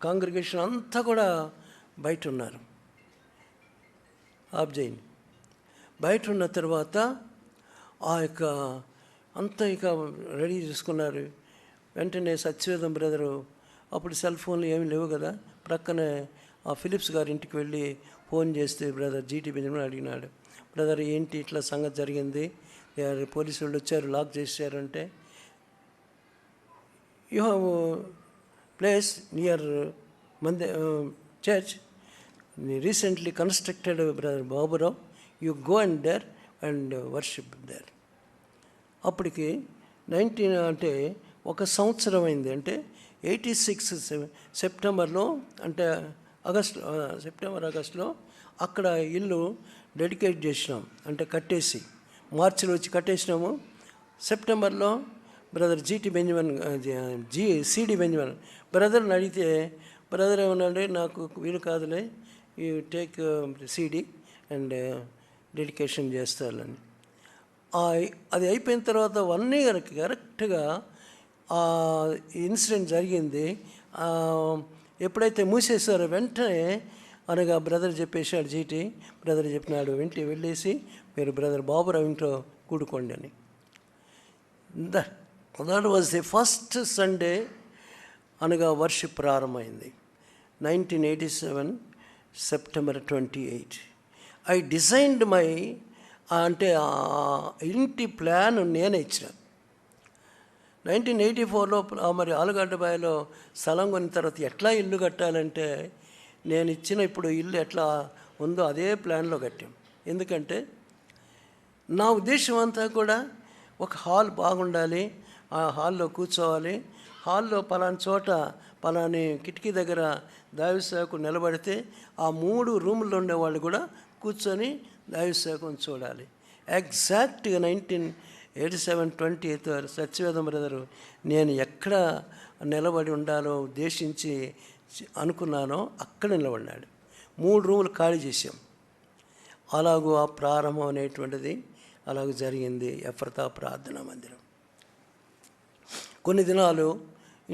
కాంగ్రిగేషన్ అంతా కూడా బయట ఉన్నారు. ఆఫ్ చేయండి. బయట ఉన్న తర్వాత అంతా ఇక రెడీ చేసుకున్నారు. వెంటనే సత్యవేదం బ్రదరు, అప్పుడు సెల్ ఫోన్లు ఏమి లేవు కదా, ప్రక్కనే ఆ ఫిలిప్స్ గారి ఇంటికి వెళ్ళి ఫోన్ చేస్తే బ్రదర్ జీటీ బెంజమిన్ అడిగినాడు, బ్రదర్ ఏంటి ఇట్లా సంగతి జరిగింది, పోలీసు వాళ్ళు వచ్చారు, లాక్ చేశారంటే, you have place near church recently constructed brother Baburao, you go and there and worship there. అప్పటికి 19 అంటే ఒక సంవత్సరం అయింది. అంటే 86 సెప్టెంబర్లో, అంటే సెప్టెంబర్ ఆగస్టులో అక్కడ ఇల్లు డెడికేట్ చేసినాం. అంటే కట్టేసి మార్చిలో వచ్చి కట్టేసినాము. సెప్టెంబర్లో బ్రదర్ సిడి బెంజమిన్ బ్రదర్ని అడిగితే, బ్రదర్ ఏమన్నాడు, నాకు వీలు కాదులే, you take CD and dedication చేస్తారని. అది అయిపోయిన తర్వాత 1 year కరెక్ట్గా ఆ ఇన్సిడెంట్ జరిగింది. ఎప్పుడైతే మూసేసారో వెంటనే అనగా బ్రదర్ చెప్పేశాడు, జీటీ బ్రదర్ చెప్పినాడు, వెళ్ళేసి మీరు బ్రదర్ బాబురావు ఇంట్లో కూడుకోండి అని. That was the first Sunday అనగా వర్షిప్ ప్రారంభమైంది. 1987 సెప్టెంబర్ 28. ఐ డిజైన్డ్ అంటే ఇంటి ప్లాన్ నేనే ఇచ్చిన. 1984లో మరి ఆలుగడ్డబాయిలో స్థలం కొన్న తర్వాత ఎట్లా ఇల్లు కట్టాలంటే, నేను ఇచ్చిన ఇప్పుడు ఇల్లు ఎట్లా ఉందో అదే ప్లాన్లో కట్టాం. ఎందుకంటే నా ఉద్దేశం అంతా కూడా ఒక హాల్ బాగుండాలి, ఆ హాల్లో కూర్చోవాలి, హాల్లో పలానా చోట పలాని కిటికీ దగ్గర దైవసేవకు నిలబడితే ఆ 3 రూముల్లో ఉండేవాళ్ళు కూడా కూర్చొని దైవసేవకుని చూడాలి. ఎగ్జాక్ట్గా 1987 28 సత్యవేదం బ్రదరు నేను ఎక్కడ నిలబడి ఉండాలో ఉద్దేశించి అనుకున్నానో అక్కడ నిలబడినాడు. 3 రూములు ఖాళీ చేసాం. అలాగూ ఆ ప్రారంభం అనేటువంటిది అలాగ జరిగింది. ఎఫ్రతా ప్రార్థనా మందిరం. కొన్ని దినాలు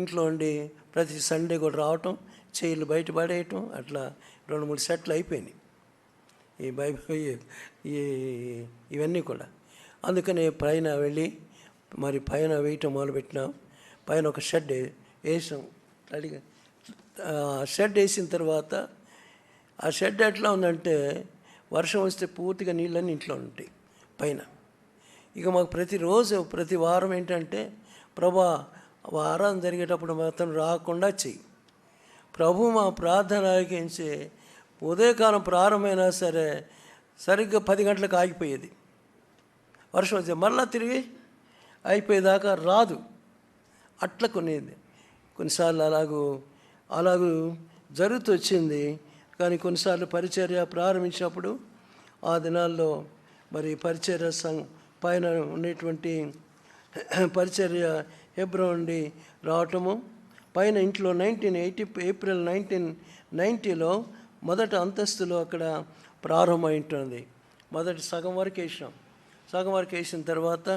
ఇంట్లో ఉండి ప్రతి సండే కూడా రావటం, చైర్లు బయట పడేయటం, అట్లా 2-3 సెట్లు అయిపోయినాయి ఈ బైబిల్ ఇవన్నీ కూడా. అందుకని పైన వెళ్ళి మరి పైన వేయటం మొదలుపెట్టినాం. పైన ఒక షెడ్ వేసాం. అడిగా షెడ్ వేసిన తర్వాత ఆ షెడ్ ఎట్లా ఉందంటే, వర్షం వస్తే పూర్తిగా నీళ్ళన్నీ ఇంట్లో ఉంటాయి పైన. ఇక మాకు ప్రతిరోజు ప్రతి వారం ఏంటంటే, ప్రభా ఆరాధన జరిగేటప్పుడు మాత్రం రాకుండా చెయ్యి. ప్రభు మా ప్రార్థన ఆలకించి ఉదయకాలం ప్రారంభమైనా సరే సరిగ్గా 10 గంటలకు ఆగిపోయేది. వర్షం వచ్చే మళ్ళా తిరిగి అయిపోయేదాకా రాదు. అట్లా కొన్నిసార్లు అలాగూ జరుగుతూ వచ్చింది. కానీ కొన్నిసార్లు పరిచర్య ప్రారంభించినప్పుడు ఆ దినాల్లో మరి పరిచర్య పైన ఉండేటువంటి పరిచర్య హెబ్రోన్ నుండి రావటము, పైన ఇంట్లో ఏప్రిల్ 1990లో మొదటి అంతస్తులో అక్కడ ప్రారంభమై ఉంటుంది. మొదటి సగం వరకు వేసిన తర్వాత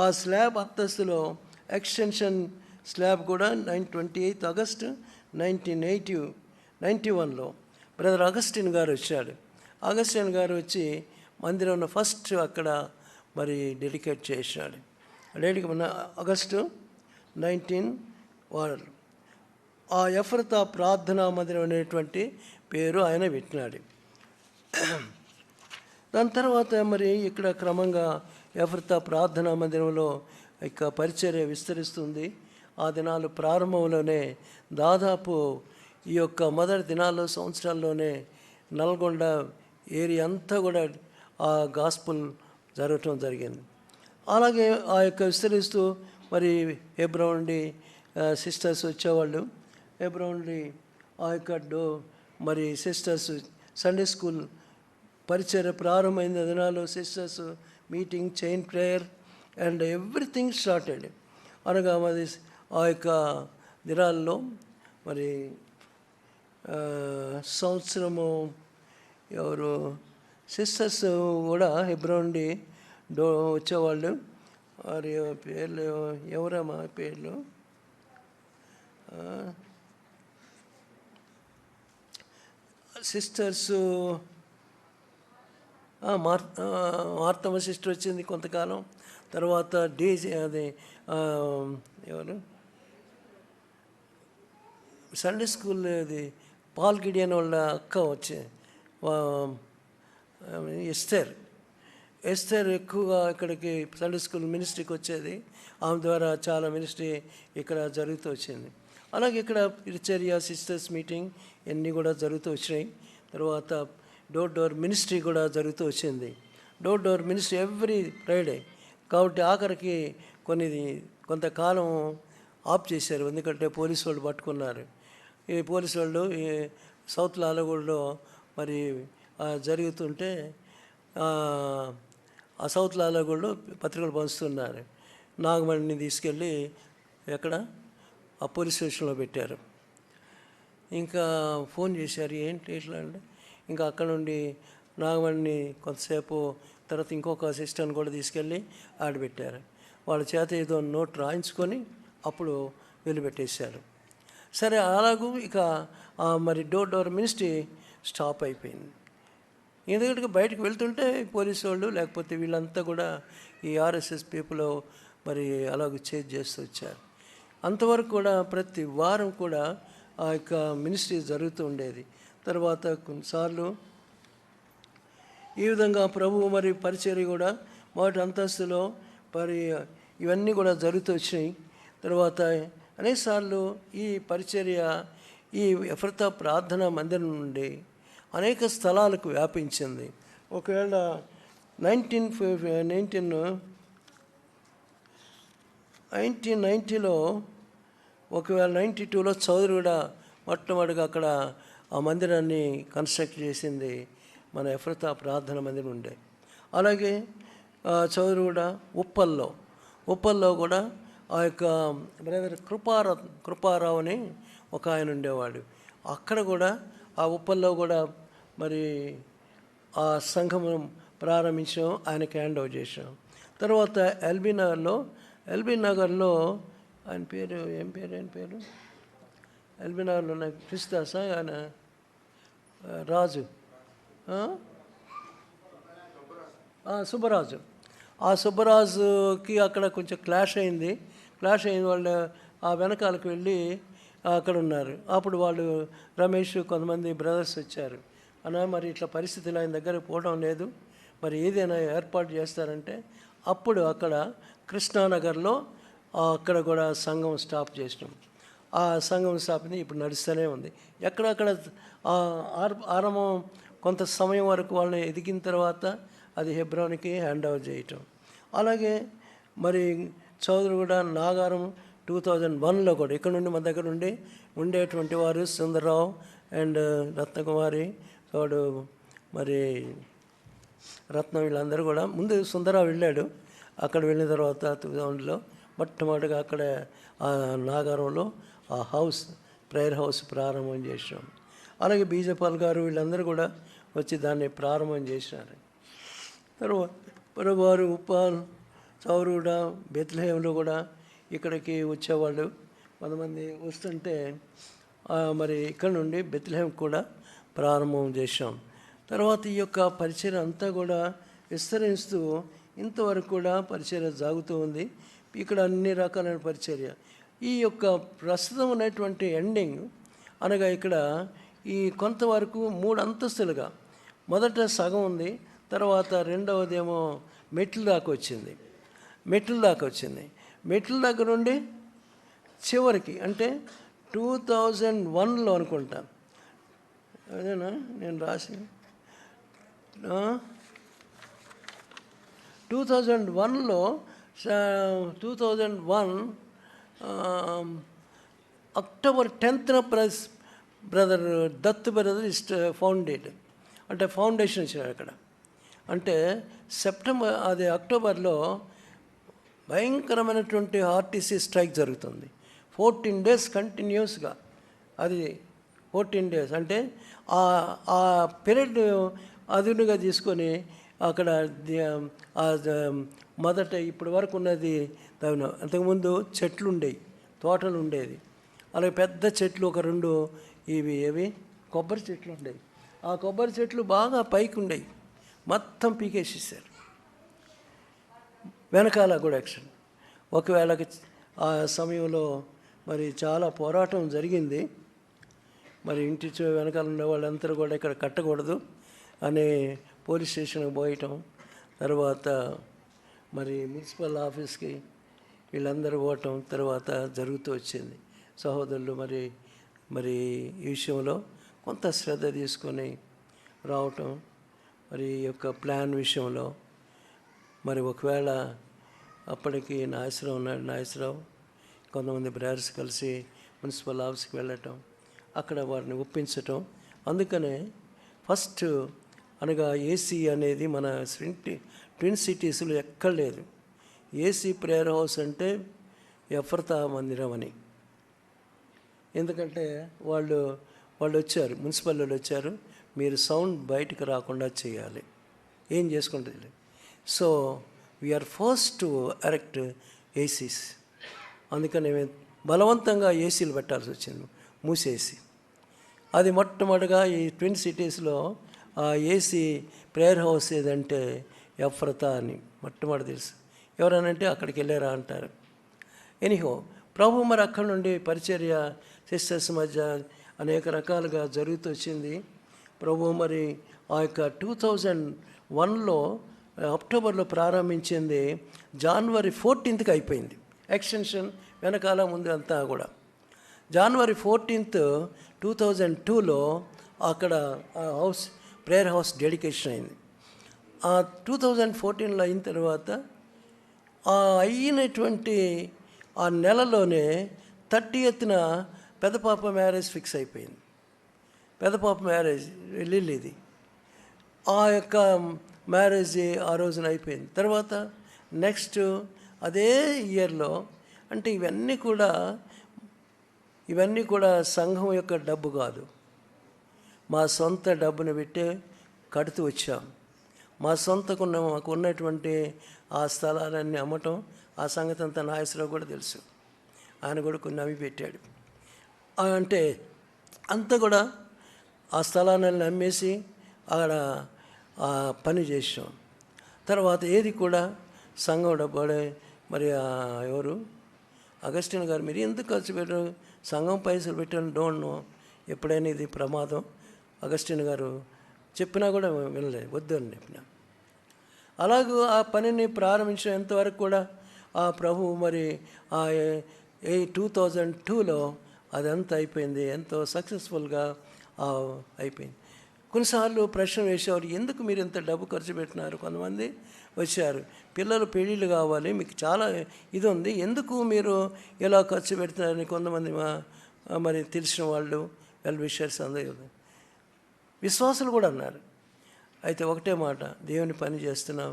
ఆ స్లాబ్ అంతస్తులో ఎక్స్టెన్షన్ స్లాబ్ కూడా 28 ఆగస్టు 1991లో బ్రదర్ అగస్టిన్ గారు వచ్చాడు. అగస్టిన్ గారు వచ్చి మందిరంలో ఫస్ట్ అక్కడ మరి డెడికేట్ చేసినాడు. ఆగస్టు 19 ఆ ఎఫ్రతా ప్రార్థనా మందిరం అనేటువంటి పేరు ఆయన పెట్టినాడు. దాని తర్వాత మరి ఇక్కడ క్రమంగా ఎఫ్రతా ప్రార్థనా మందిరంలో ఇక పరిచర్య విస్తరిస్తుంది. ఆ దినాలు ప్రారంభంలోనే దాదాపు ఈ యొక్క మొదటి దినాల్లో సంవత్సరాల్లోనే నల్గొండ ఏరియా అంతా కూడా ఆ గాస్పుల్ జరగటం జరిగింది. అలాగే ఆ యొక్క విస్తరిస్తూ మరి హెబ్రోన్ నుండి సిస్టర్స్ వచ్చేవాళ్ళు. హెబ్రోన్ నుండి ఆ యొక్క మరి సిస్టర్స్ సండే స్కూల్ పరిచర్య ప్రారంభమైన దినాల్లో sisters meeting, chain prayer and everything started. అనగా మరి ఆ యొక్క దినాల్లో మరి సంవత్సరము ఎవరు సిస్టర్స్ కూడా హెబ్రోన్ నుండి వచ్చేవాళ్ళు. వారి పేర్లు ఎవరమ్మా పేర్లు? సిస్టర్స్ మార్తమ్మ సిస్టర్ వచ్చింది కొంతకాలం తర్వాత. అది ఎవరు సండే స్కూల్ అది పాల్ గిడియన్ వాళ్ళ అక్క వచ్చి ఎస్తర్ ఎక్కువగా ఇక్కడికి సండే స్కూల్ మినిస్ట్రీకి వచ్చేది. ఆమె ద్వారా చాలా మినిస్ట్రీ ఇక్కడ జరుగుతూ వచ్చింది. అలాగే ఇక్కడ పరిచర్య, సిస్టర్స్ మీటింగ్ ఇవన్నీ కూడా జరుగుతూ వచ్చినాయి. తర్వాత డోర్ మినిస్ట్రీ కూడా జరుగుతూ వచ్చింది. Door ministry every Friday. కాబట్టి ఆఖరికి కొంతకాలం ఆఫ్ చేశారు, ఎందుకంటే పోలీసు వాళ్ళు పట్టుకున్నారు. ఈ పోలీసు వాళ్ళు ఈ సౌత్ లాలగూడలో మరి జరుగుతుంటే ఆ సౌత్ లాలగూడలో పత్రికలు పంచుతున్నారు. నాగమణిని తీసుకెళ్ళి ఎక్కడ ఆ పోలీస్ స్టేషన్లో పెట్టారు. ఇంకా ఫోన్ చేశారు, ఏంటి ఇట్లా అంటే ఇంకా అక్కడ నుండి నాగమణిని కొంతసేపు తర్వాత ఇంకొక అసిస్టెంట్ కూడా తీసుకెళ్ళి ఆడబెట్టారు. వాళ్ళ చేత ఏదో నోట్ రాయించుకొని అప్పుడు వెలుపెట్టేశారు. సరే అలాగూ ఇక మరి డోర్ మినిస్ట్రీ స్టాప్ అయిపోయింది. ఎందుకంటే బయటకు వెళ్తుంటే పోలీసు వాళ్ళు లేకపోతే వీళ్ళంతా కూడా ఈ ఆర్ఎస్ఎస్ పీపుల్ మరి అలాగ చేస్తూ వచ్చారు. అంతవరకు కూడా ప్రతి వారం కూడా ఆ యొక్క మినిస్ట్రీ జరుగుతూ ఉండేది. తర్వాత కొన్నిసార్లు ఈ విధంగా ప్రభువు మరి పరిచర్య కూడా మొదటి అంతస్తులో మరి ఇవన్నీ కూడా జరుగుతూ వచ్చినాయి. తర్వాత అనేకసార్లు ఈ పరిచర్య ఈ ఎఫ్రతా ప్రార్థనా మందిరం నుండి అనేక స్థలాలకు వ్యాపించింది. ఒకవేళ 1990లో ఒకవేళ 92లో చౌదరి కూడా మొట్టమొదటిగా అక్కడ ఆ మందిరాన్ని కన్స్ట్రక్ట్ చేసింది మన ఎఫ్రతా ప్రార్థన మందిరం ఉండే. అలాగే చౌదరి కూడా ఉప్పల్లో కూడా ఆ యొక్క బ్రదర్ కృపారావు అని ఒక ఆయన ఉండేవాడు. అక్కడ కూడా ఆ ఉప్పల్లో కూడా మరి ఆ సంఘం ప్రారంభించాం, ఆయనకి హ్యాండ్ ఓవర్ చేసాం. తర్వాత ఎల్బీ నగర్లో ఆయన పేరు ఆయన పేరు ఎల్బీ నగర్లో నాకు క్రిస్తాసా ఆయన రాజు సుబ్బరాజు. ఆ సుబ్బరాజుకి అక్కడ కొంచెం క్లాష్ అయింది. వాళ్ళు ఆ వెనకాలకు వెళ్ళి అక్కడ ఉన్నారు. అప్పుడు వాళ్ళు రమేష్ కొంతమంది బ్రదర్స్ వచ్చారు. మరి ఇట్లా పరిస్థితులు ఆయన దగ్గర పోవడం లేదు, మరి ఏదైనా ఏర్పాటు చేస్తారంటే అప్పుడు అక్కడ కృష్ణానగర్లో అక్కడ కూడా సంఘం స్టాప్ చేసినాం. ఆ సంఘం స్థాపన ఇప్పుడు నడుస్తూనే ఉంది. ఎక్కడక్కడ ఆరంభం కొంత సమయం వరకు వాళ్ళని ఎదిగిన తర్వాత అది హెబ్రోన్కి హ్యాండ్ ఓవర్ చేయటం. అలాగే మరి చౌదరిగూడ నాగారం 2001లో కూడా ఇక్కడ నుండి మన దగ్గర నుండి ఉండేటువంటి వారు సుందరరావు అండ్ రత్నకుమారి తోడు మరి రత్నం వీళ్ళందరూ కూడా, ముందు సుందరరావు వెళ్ళాడు, అక్కడ వెళ్ళిన తర్వాత 2000లో మొట్టమొదటిగా అక్కడ నాగారంలో ఆ హౌస్ ప్రేయర్ హౌస్ ప్రారంభం చేసినాం. అలాగే బీజపాల్ గారు వీళ్ళందరూ కూడా వచ్చి దాన్ని ప్రారంభం చేసినారు. తర్వాత వారు ఉప్పాల్ చౌరుగూడ బెత్లెహేంలో కూడా ఇక్కడికి వచ్చేవాళ్ళు కొంతమంది వస్తుంటే మరి ఇక్కడ నుండి బెత్లెహేం కూడా ప్రారంభం చేశాం. తర్వాత ఈ యొక్క పరిచర్య అంతా కూడా విస్తరిస్తూ ఇంతవరకు కూడా పరిచర్య సాగుతూ ఉంది. ఇక్కడ అన్ని రకాలైన పరిచర్య. ఈ యొక్క ప్రస్తుతం ఉన్నటువంటి ఎండింగ్ అనగా ఇక్కడ ఈ కొంతవరకు 3 అంతస్తులుగా మొదట సగం ఉంది, తర్వాత రెండవదేమో మెట్ల దాకా వచ్చింది. మెట్ల దగ్గర నుండి చివరికి అంటే 2001లో అనుకుంటా, అదేనా నేను రాసి 2001లో 2001 October 10th brother Dutt brother founded అంటే ఫౌండేషన్ ఇచ్చినారు అక్కడ. అంటే సెప్టెంబర్ అది అక్టోబర్లో భయంకరమైనటువంటి ఆర్టీసీ స్ట్రైక్ జరుగుతుంది. 14 days కంటిన్యూస్గా. అది 14 days అంటే ఆ పీరియడ్ అదునుగా తీసుకొని అక్కడ మొదట ఇప్పటి వరకు ఉన్నది అంతకుముందు చెట్లు ఉండేవి, తోటలు ఉండేది, అలాగే పెద్ద చెట్లు ఒక 2 ఏవి కొబ్బరి చెట్లు ఉండేవి. ఆ కొబ్బరి చెట్లు బాగా పైకి ఉండేవి, మొత్తం పీకేసేసారు. వెనకాల కూడా యాక్షన్. ఒకవేళ ఆ సమయంలో మరి చాలా పోరాటం జరిగింది. మరి ఇంటి వెనకాల ఉండే వాళ్ళందరూ కూడా ఇక్కడ కట్టకూడదు అని పోలీస్ స్టేషన్కి పోయటం, తర్వాత మరి మున్సిపల్ ఆఫీస్కి వీళ్ళందరూ పోవటం తర్వాత జరుగుతూ వచ్చింది. సహోదరులు మరి ఈ విషయంలో కొంత శ్రద్ధ తీసుకొని రావటం, మరి ఈ యొక్క ప్లాన్ విషయంలో మరి ఒకవేళ అప్పటికి నాగేశ్వరరావు కొంతమంది బ్రదర్స్ కలిసి మున్సిపల్ ఆఫీస్కి వెళ్ళటం, అక్కడ వారిని ఒప్పించటం. అందుకనే ఫస్ట్ అనగా ఏసీ అనేది మన ట్విన్ సిటీస్లో ఎక్కడ లేదు. ఏసీ ప్రేయర్ హౌస్ అంటే ఎఫ్రతా మందిరం అని. ఎందుకంటే వాళ్ళు వచ్చారు, మున్సిపల్ వాళ్ళు వచ్చారు, మీరు సౌండ్ బయటకు రాకుండా చేయాలి, ఏం చేసుకుంటుంది. So we are forced to erect ACs. అందుకని బలవంతంగా ఏసీలు పెట్టాల్సి వచ్చింది, మూసేసి. అది మొట్టమొదటిగా ఈ ట్విన్ సిటీస్లో ఆ ఏసీ ప్రేయర్ హౌస్ ఏదంటే ఎఫ్రతా అని మొట్టమొదటి తెలుసు. ఎవరనంటే అక్కడికి వెళ్ళారా అంటారు. ఎనీహో ప్రభు మరి అక్కడి నుండి పరిచర్య సిస్టర్స్ మధ్య అనేక రకాలుగా జరుగుతూ వచ్చింది. ప్రభు మరి ఆ యొక్క 2001లో అక్టోబర్లో ప్రారంభించింది, జనవరి 14th అయిపోయింది. ఎక్స్టెన్షన్ వెనకాల ముందు అంతా కూడా. జనవరి 14th 2002లో అక్కడ ప్రేయర్ హౌస్ డెడికేషన్ అయింది. ఆ 2014లో అయిన తర్వాత అయినటువంటి ఆ నెలలోనే 30th పెద్ద పాప మ్యారేజ్ ఫిక్స్ అయిపోయింది. పెద్ద పాప మ్యారేజ్ లిల్లీది. ఆ యొక్క మ్యారేజ్ ఆ రోజున అయిపోయింది. తర్వాత నెక్స్ట్ అదే ఇయర్లో, అంటే ఇవన్నీ కూడా సంఘం యొక్క డబ్బు కాదు, మా సొంత డబ్బును పెట్టి కడుతూ వచ్చాం. మాకు ఉన్నటువంటి ఆ స్థలాలన్నీ అమ్మటం, ఆ సంగతి అంతా నాగేశ్వరరావు కూడా తెలుసు. ఆయన కూడా కొన్ని అమ్మి పెట్టాడు. అంటే అంతా కూడా ఆ స్థలాన్ని అమ్మేసి అక్కడ పని చేసాం. తర్వాత ఏది కూడా సంఘం డబ్బు మరి ఎవరు అగస్టిన్ గారు, మీరు ఎందుకు ఖర్చు పెట్టారు, సంఘం పైసలు పెట్టాను, డోంట్ నో, ఎప్పుడైనా ఇది ప్రమాదం. అగస్టిన్ గారు చెప్పినా కూడా వినలేదు, వద్దు అని చెప్పిన. అలాగూ ఆ పనిని ప్రారంభించేంతవరకు కూడా ఆ ప్రభువు మరి ఆ 2002లో అదంతా అయిపోయింది, ఎంతో సక్సెస్ఫుల్గా అయిపోయింది. కొన్నిసార్లు ప్రశ్న వేసేవారు, ఎందుకు మీరు ఇంత డబ్బు ఖర్చు పెట్టినారు? కొంతమంది వచ్చారు, పిల్లలు పెళ్ళిళ్ళు కావాలి, మీకు చాలా ఇది ఉంది, ఎందుకు మీరు ఇలా ఖర్చు పెడుతున్నారని కొంతమంది మరి తెలిసిన వాళ్ళు వెల్ విషర్స్ అందరూ విశ్వాసులు కూడా అన్నారు. అయితే ఒకటే మాట, దేవుని పని చేస్తున్నాం,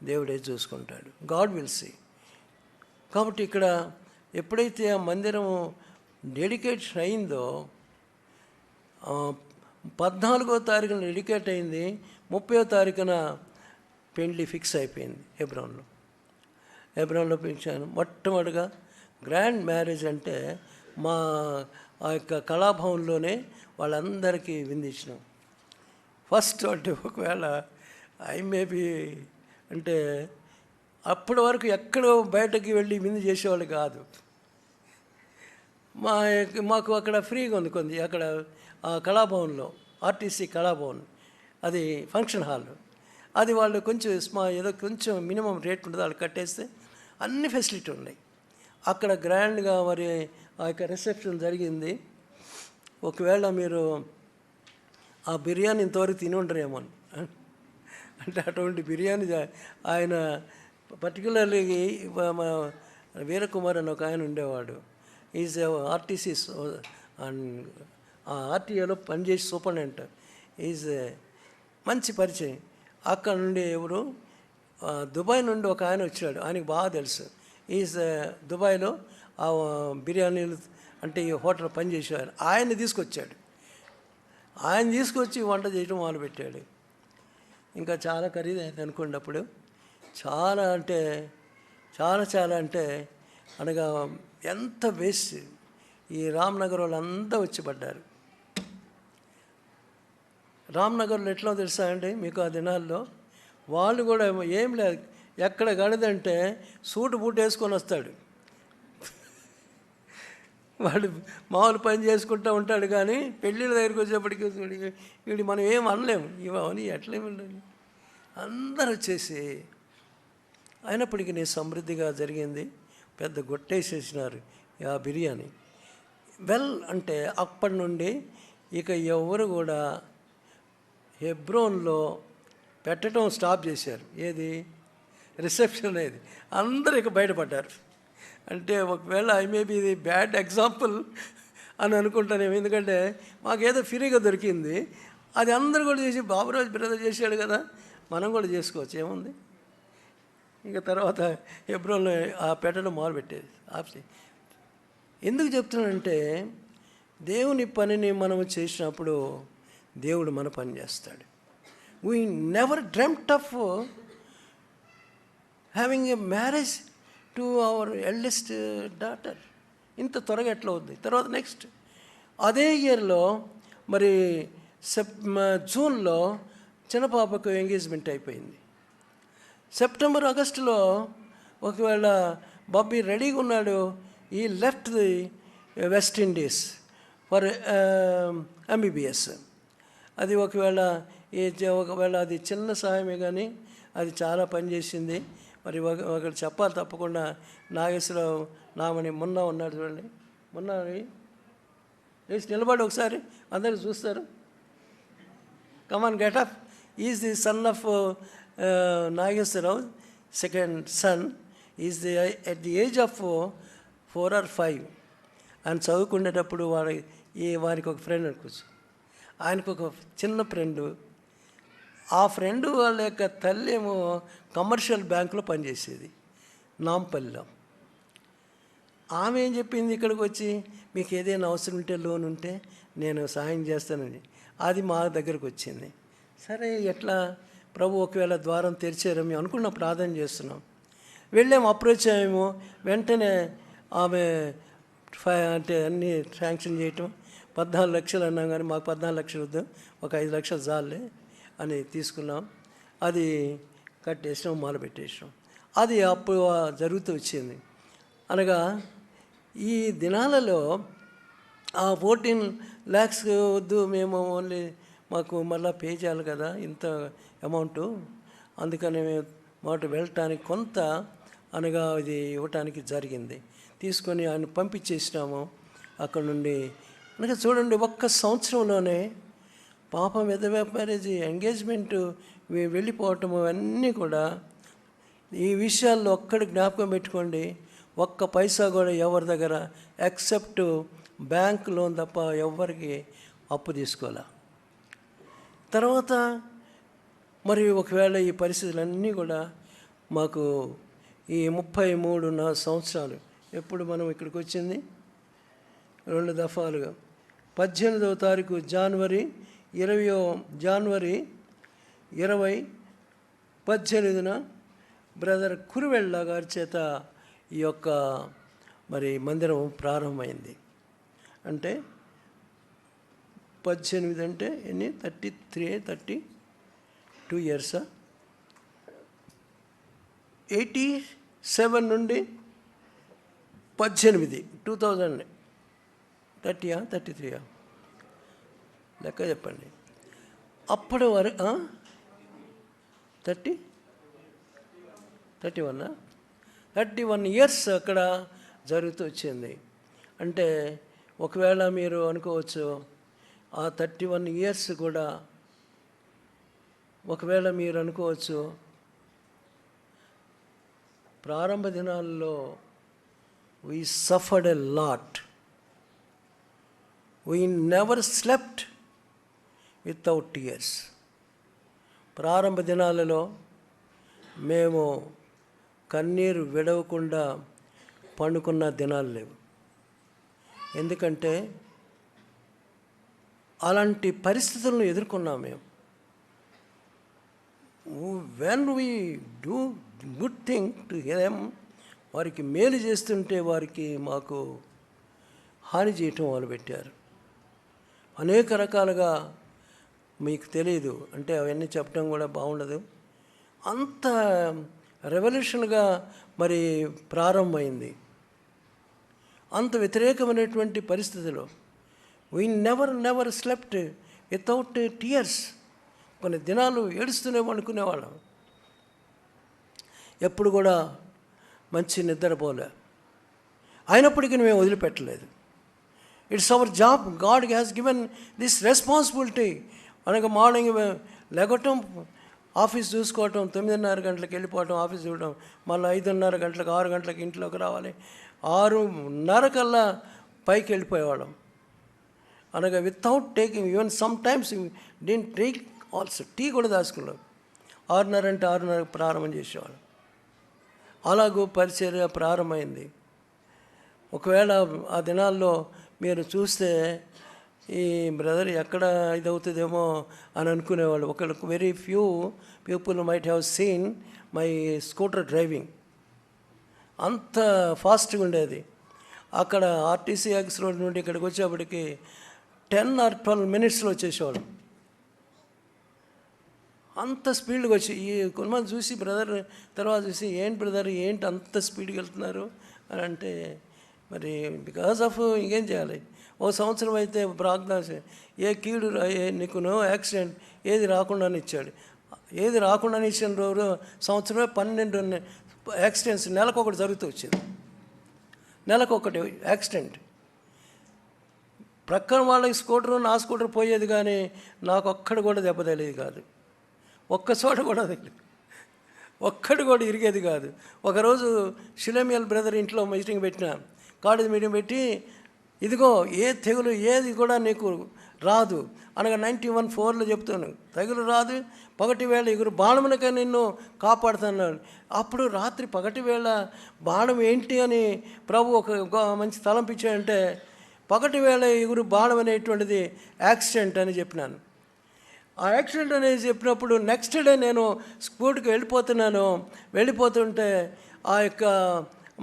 దేవుడే చూసుకుంటాడు, గాడ్ విల్ సీ. కాబట్టి ఇక్కడ ఎప్పుడైతే ఆ మందిరం డెడికేషన్ అయిందో 14వ తారీఖున డెడికేట్ అయింది, 30వ తారీఖున పెళ్లి ఫిక్స్ అయిపోయింది హెబ్రోన్లో పెంచాను. మొట్టమొదటిగా గ్రాండ్ మ్యారేజ్ అంటే మా ఆ యొక్క కళాభవన్లోనే వాళ్ళందరికీ విందించినాం. ఫస్ట్ అంటే ఒకవేళ మేబీ అంటే అప్పటి వరకు ఎక్కడో బయటకి వెళ్ళి విందు చేసేవాళ్ళు కాదు. మాకు అక్కడ ఫ్రీగా ఉంది కొంది, అక్కడ కళాభవన్లో, ఆర్టీసీ కళాభవన్, అది ఫంక్షన్ హాల్, అది వాళ్ళు కొంచెం ఏదో కొంచెం మినిమం రేట్ ఉంటుంది, వాళ్ళు కట్టేస్తే అన్ని ఫెసిలిటీ ఉన్నాయి. అక్కడ గ్రాండ్గా మరి ఆ యొక్క రిసెప్షన్ జరిగింది. ఒకవేళ మీరు ఆ బిర్యానీ ఇంతవరకు తిని ఉండరేమో అంటే అటువంటి బిర్యానీ ఆయన పర్టికులర్లీ వీరకుమార్ అని ఒక ఆయన ఉండేవాడు, ఈజ్ ఆర్టీసీ ఆర్టీఏలో పనిచేసి సూపరింటెండెంట్, ఈజ్ మంచి పరిచయం. అక్కడ నుండి ఎవరు దుబాయ్ నుండి ఒక ఆయన వచ్చాడు, ఆయనకి బాగా తెలుసు, ఈజ్ దుబాయ్లో ఆ బిర్యానీలు అంటే ఈ హోటల్ పనిచేసేవారు, ఆయన్ని తీసుకొచ్చాడు. ఆయన తీసుకొచ్చి వంట చేయడం మొదలుపెట్టాడు. ఇంకా చాలా ఖరీదు అయింది అనుకోండి. అప్పుడు చాలా అంటే చాలా అంటే అనగా ఎంత వేస్ట్. ఈ రామ్నగర్ వాళ్ళంతా వచ్చి పడ్డారు. రామ్నగర్లో ఎట్లా తెలుసా అండి మీకు, ఆ దినాల్లో వాళ్ళు కూడా ఏం లేదు, ఎక్కడ గడదంటే సూటు బూట్ వేసుకొని వస్తాడు, వాడు మామూలు పని చేసుకుంటూ ఉంటాడు. కానీ పెళ్ళిళ్ళ దగ్గరికి వచ్చేప్పటికి వీడు మనం ఏం అనలేము, ఇవన్నీ ఎట్లేమండి, అందరూ వచ్చేసి అయినప్పటికీ నేను సమృద్ధిగా జరిగింది. పెద్ద గొట్టేసేసినారు ఆ బిర్యానీ. వెల్ అంటే అప్పటి నుండి ఇక ఎవరు కూడా హెబ్రోన్లో పెట్టడం స్టాప్ చేశారు. ఏది రిసెప్షన్ అనేది, అందరూ ఇక బయటపడ్డారు. అంటే ఒకవేళ మేబీ ఇది బ్యాడ్ ఎగ్జాంపుల్ అని అనుకుంటానేమో, ఎందుకంటే మాకేదో ఫ్రీగా దొరికింది, అది అందరూ కూడా చేసి బాబురాజు బ్రదర్ చేశాడు కదా, మనం కూడా చేసుకోవచ్చు, ఏముంది. ఇంకా తర్వాత హెబ్రోన్లో ఆ పెట్టడం మొదలుపెట్టేది ఆప్షన్. ఎందుకు చెప్తున్నానంటే దేవుని పనిని మనము చేసినప్పుడు దేవుడు మన పని చేస్తాడు. We never dreamed of having a marriage to our eldest daughter. ఇంత త్వరగా ఎట్లా అవుద్ది. తర్వాత నెక్స్ట్ అదే ఇయర్లో మరి జూన్లో చిన్నపాపకు ఎంగేజ్మెంట్ అయిపోయింది. సెప్టెంబర్ ఆగస్టులో ఒకవేళ బాబీ రెడీగా ఉన్నాడు, ఈ left the west Indies for MBBS. అది ఒకవేళ అది చిన్న సహాయమే కానీ అది చాలా పనిచేసింది. మరి ఒకటి చెప్పాలి తప్పకుండా, నాగేశ్వరరావు నామని మొన్న ఉన్నాడు చూడండి, మొన్న లేచి నిలబడి ఒకసారి అందరూ చూస్తారు. Come on get up. Is the son of Nageswara Rao, second son. Is the at the age of 4 or 5. ఆయన చదువుకునేటప్పుడు వారికి ఒక ఫ్రెండ్ అనుకోవచ్చు, ఆయనకు ఒక చిన్న ఫ్రెండు. ఆ ఫ్రెండు వాళ్ళ యొక్క తల్లి ఏమో కమర్షియల్ బ్యాంకులో పనిచేసేది నాంపల్లిలో. ఆమె ఏం చెప్పింది, ఇక్కడికి వచ్చి మీకు ఏదైనా అవసరం ఉంటే, లోన్ ఉంటే నేను సహాయం చేస్తానని. అది మా దగ్గరకు వచ్చింది. సరే ఎట్లా ప్రభు ఒకవేళ ద్వారం తెరిచారో మేము అనుకున్న ప్రార్థన చేస్తున్నాం. వెళ్ళాము, అప్రోచ్ అయ్యాము. వెంటనే ఆమె అంటే అన్నీ శాంక్షన్ చేయటం. 14 లక్షలు అన్నాం, కానీ మాకు 14 లక్షలు వద్దు, ఒక 5 లక్షలు చాలే అని తీసుకున్నాం. అది కట్టేసినాం, మొదలుపెట్టేసినాం. అది అప్పుడు జరుగుతూ వచ్చింది. అనగా ఈ దినాలలో ఆ 14 lakhs వద్దు, మేము ఓన్లీ మాకు మళ్ళీ పే చేయాలి కదా ఇంత అమౌంటు, అందుకని మాట వెళ్ళటానికి కొంత అనగా ఇది ఇవ్వటానికి జరిగింది. తీసుకొని ఆయన పంపించేసినాము అక్కడ నుండి. అనగా చూడండి, ఒక్క సంవత్సరంలోనే పాపం మ్యారేజ్ ఎంగేజ్మెంట్ వెళ్ళిపోవటము అన్నీ కూడా ఈ విషయాల్లో ఒక్కడి జ్ఞాపకం పెట్టుకోండి. ఒక్క పైసా కూడా ఎవరి దగ్గర ఎక్సెప్ట్ బ్యాంక్ లోన్ తప్ప ఎవరికి అప్పు తీసుకోలే. తర్వాత మరి ఒకవేళ ఈ పరిస్థితులన్నీ కూడా మాకు ఈ 33 సంవత్సరాలు ఎప్పుడు మనం ఇక్కడికి వచ్చింది 2 దఫాలుగా 18వ తారీఖు జనవరి 2018న బ్రదర్ కురువెళ్ళ గారి చేత ఈ యొక్క మరి మందిరం ప్రారంభమైంది. అంటే 18 అంటే ఎన్ని 32 ఇయర్సా 87 నుండి 18 2000 33 లెక్క చెప్పండి. అప్పటి వరకు 31 ఇయర్స్ అక్కడ జరుగుతూ వచ్చింది. అంటే ఒకవేళ మీరు అనుకోవచ్చు ఆ 31 ఇయర్స్ కూడా ఒకవేళ మీరు అనుకోవచ్చు ప్రారంభ దినాల్లో we suffered a lot. We never slept without tears. ప్రారంభ దినాలలో మేము కన్నీరు విడవకుండా పండుకున్న దినాలు లేవు. ఎందుకంటే అలాంటి పరిస్థితులను ఎదుర్కొన్నాం మేము. when we do good thing to them, వారికి మేలు చేస్తుంటే వారికి మాకు హాని చేయటం మొదలుపెట్టారు. అనేక రకాలుగా మీకు తెలియదు, అంటే అవన్నీ చెప్పడం కూడా బాగుండదు. అంత రెవల్యూషన్గా మరి ప్రారంభమైంది. అంత వ్యతిరేకమైనటువంటి పరిస్థితిలో we never slept without tears. కొన్ని దినాలు ఏడుస్తూనే పండుకునేవాళ్ళం. ఎప్పుడు కూడా మంచి నిద్రపోలే. అయినప్పటికీ మేము వదిలిపెట్టలేదు. It's our job. God has given this responsibility. అనగా మార్నింగ్ లెగటం, ఆఫీస్ చూసుకోవటం, 9:30 గంటలకు వెళ్ళిపోవటం, ఆఫీస్ చూడటం, మళ్ళీ 5:30 గంటలకు 6 గంటలకు ఇంట్లోకి రావాలి. 6:30 కల్లా పైకి వెళ్ళిపోయేవాళ్ళం. అనగా without taking even sometimes did take also tea కూడా దాచుకున్నాం. 6:30 అంటే 6:30 ప్రారంభం చేసేవాళ్ళం. అలాగూ పరిచర్య ప్రారంభమైంది. ఒకవేళ ఆ దినాల్లో మీరు చూస్తే ఈ బ్రదర్ ఎక్కడ ఇదవుతుందేమో అని అనుకునేవాళ్ళు. ఒకళ్ళకు very few people might have seen my scooter driving. అంత ఫాస్ట్గా ఉండేది. అక్కడ ఆర్టీసీ ఎక్స్ రోడ్ నుండి ఇక్కడికి వచ్చేప్పటికి 10 or 12 minutesలో వచ్చేసేవాళ్ళం. అంత స్పీడ్గా వచ్చి ఈ కొంతమంది చూసి బ్రదర్ తర్వాత చూసి ఏంటి బ్రదర్ ఏంటి అంత స్పీడ్గా వెళ్తున్నారు అని అంటే, మరి బికాస్ ఆఫ్ ఇంకేం చేయాలి. ఓ సంవత్సరం అయితే ప్రాగ్నాస్ ఏ కీడు నీకు నో యాక్సిడెంట్ ఏది రాకుండా ఇచ్చాడు. ఏది రాకుండా ఇచ్చిన రోజు సంవత్సరమే 12 యాక్సిడెంట్స్ నెలకొకటి జరుగుతూ వచ్చింది. నెలకొకటి యాక్సిడెంట్. ప్రక్కన వాళ్ళకి స్కూటరు నా స్కూటర్ పోయేది, కానీ నాకు ఒక్కడు కూడా దెబ్బ తెలియదు కాదు. ఒక్క చోట కూడా తెలియదు, ఒక్కడు కూడా ఇరిగేది కాదు. ఒకరోజు షిలేమియల్ బ్రదర్ ఇంట్లో మీటింగ్ పెట్టిన, కాలేజ్ మీటింగ్ పెట్టి, ఇదిగో ఏ తెగులు ఏది కూడా నీకు రాదు అనగా 91:4 చెప్తాను, తెగులు రాదు, పగటి వేళ ఎగురు బాణమునక నిన్ను కాపాడుతున్నాను. అప్పుడు రాత్రి పగటి వేళ బాణం ఏంటి అని ప్రభు ఒక మంచి తలంపించాడంటే, పగటి వేళ ఎగురు బాణం అనేటువంటిది యాక్సిడెంట్ అని చెప్పినాను. ఆ యాక్సిడెంట్ అనేది చెప్పినప్పుడు నెక్స్ట్ డే నేను స్కూల్కి వెళ్ళిపోతుంటే ఆ యొక్క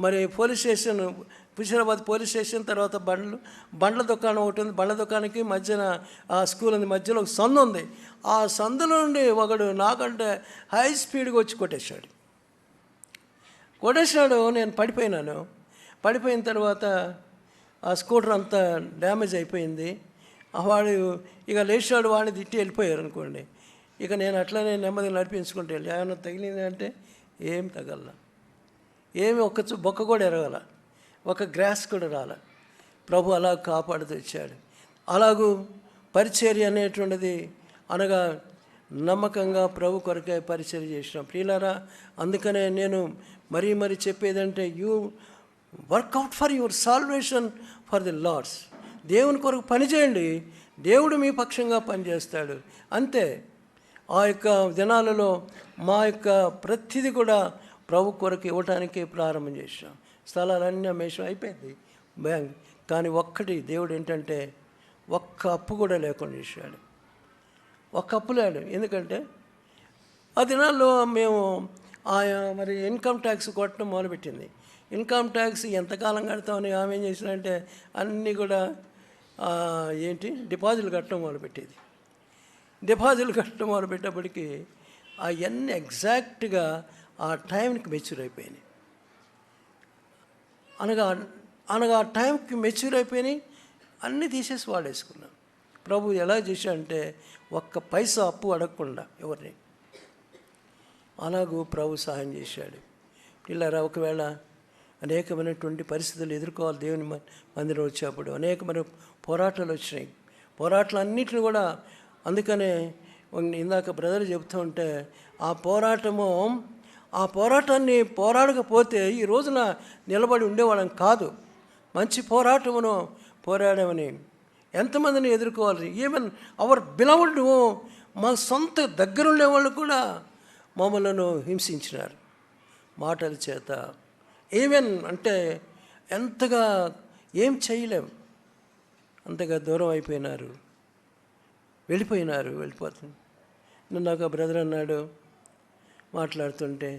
మరి police station, Huzurabad police station, తర్వాత బండ్ల దుకాణం ఒకటి ఉంది. బండ్ల దుకాణానికి మధ్యన ఆ స్కూల్ ఉంది, మధ్యలో ఒక సందు ఉంది. ఆ సందులో నుండి ఒకడు నాకంటే హై స్పీడ్గా వచ్చి కొట్టేశాడు. నేను పడిపోయినాను. పడిపోయిన తర్వాత ఆ స్కూటర్ అంతా డ్యామేజ్ అయిపోయింది. వాడు ఇక లేచాడు, వాడిని తిట్టి వెళ్ళిపోయారు అనుకోండి. ఇక నేను అట్లనే నెమ్మదిగా నడిపించుకుంటే ఏమైనా తగిలింది అంటే ఏం తగల, ఏమి ఒక్క బొక్క కూడా ఎరగల, ఒక గ్రాస్ కూడా రాల. ప్రభు అలా కాపాడుతూ వచ్చాడు. అలాగూ పరిచర్య అనేటువంటిది అనగా నమ్మకంగా ప్రభు కొరకే పరిచర్య చేసినాం ప్రియులారా. అందుకనే నేను మరీ చెప్పేదంటే, you work out for your salvation for the Lord's. దేవుని కొరకు పనిచేయండి, దేవుడు మీ పక్షంగా పనిచేస్తాడు అంతే. ఆ యొక్క దినాలలో మా యొక్క ప్రతిదీ కూడా ప్రభు కొరకు ఇవ్వటానికి ప్రారంభం చేసాం. స్థలాలన్నీ అమ్మేషం అయిపోయింది బ్యాంక్. కానీ ఒక్కటి దేవుడు ఏంటంటే ఒక్క అప్పు కూడా లేకుండా చేశాడు. ఒక్క అప్పు లేడు. ఎందుకంటే ఆ దినాల్లో మేము మరి ఇన్కమ్ ట్యాక్స్ కొట్టడం మొదలుపెట్టింది. ఇన్కమ్ ట్యాక్స్ ఎంతకాలం కడతామని ఆమె ఏం చేసినంటే అన్నీ కూడా డిపాజిట్లు కట్టడం మొదలుపెట్టేది. డిపాజిట్లు కట్టడం మొదలుపెట్టేప్పటికీ అవన్నీ ఎగ్జాక్ట్గా ఆ టైంకి మెచ్యూర్ అయిపోయినాయి. అనగా ఆ టైంకి మెచ్యూర్ అయిపోయినాయి, అన్నీ తీసేసి వాడేసుకున్నాం. ప్రభు ఎలా చేశాడంటే ఒక్క పైసా అప్పు అడగకుండా ఎవరిని, అలాగూ ప్రభు సహాయం చేశాడు. పిల్లరా, ఒకవేళ అనేకమైనటువంటి పరిస్థితులు ఎదుర్కోవాలి. దేవుని మందిరం వచ్చేప్పుడు అనేకమైన పోరాటాలు వచ్చినాయి. పోరాటాలన్నింటిని కూడా అందుకనే ఇందాక బ్రదర్ చెబుతూ ఉంటే ఆ పోరాటాన్ని పోరాడకపోతే ఈ రోజున నిలబడి ఉండేవాళ్ళం కాదు. మంచి పోరాటమును పోరాడామని ఎంతమందిని ఎదుర్కోవాలి. ఈవెన్ అవర్ బిలవడ్, మా సొంత దగ్గరుండే వాళ్ళు కూడా మమ్మలను హింసించినారు మాటల చేత. ఈవెన్ అంటే ఎంతగా ఏం చేయలేం, అంతగా దూరం అయిపోయినారు, వెళ్ళిపోతుంది. నాకు ఆ బ్రదర్ అన్నాడు మాట్లాడుతుంటే,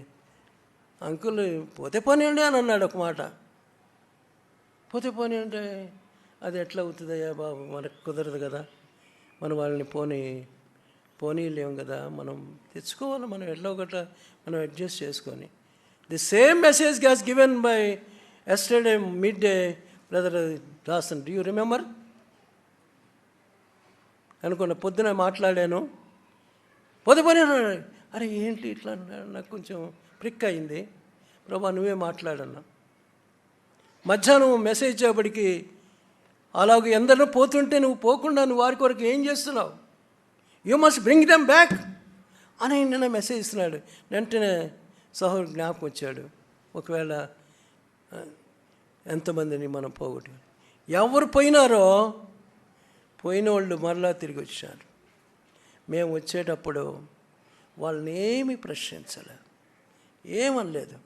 అంకుల్ పోతే పోనీయండి అని అన్నాడు ఒక మాట. పోతే పోనీ అంటే అది ఎట్లా అవుతుందయ్యా బాబు, మనకు కుదరదు కదా, మనం వాళ్ళని పోనీలేము కదా, మనం తెచ్చుకోవాలి, మనం ఎట్లా ఒకట మనం అడ్జస్ట్ చేసుకొని. The same message gas given by yesterday mid-day brother Dasan, do you remember? అనుకున్న పొద్దున మాట్లాడాను, పోతే పోనీ అన్నాడు. అరే ఏంటి ఇట్లా అన్నాడు, నాకు కొంచెం ప్రిక్ అయింది. ప్రభా నువ్వే మాట్లాడన్నా. మధ్యాహ్నం మెసేజ్ చేయబడికి అలాగే ఎందరో పోతుంటే నువ్వు పోకుండా నువ్వు వారి కొరకు ఏం చేస్తున్నావు, you must bring them back అని నిన్న మెసేజ్ ఇస్తున్నాడు. వెంటనే సహోదరుడు జ్ఞాపకం వచ్చాడు, ఒకవేళ ఎంతమందిని మనం పోగొట్టు, ఎవరు పోయినారో పోయిన వాళ్ళు మరలా తిరిగి వచ్చారు. మేము వచ్చేటప్పుడు వాళ్ళని ఏమీ ప్రశ్నించలేదు, ఏమనలేదు.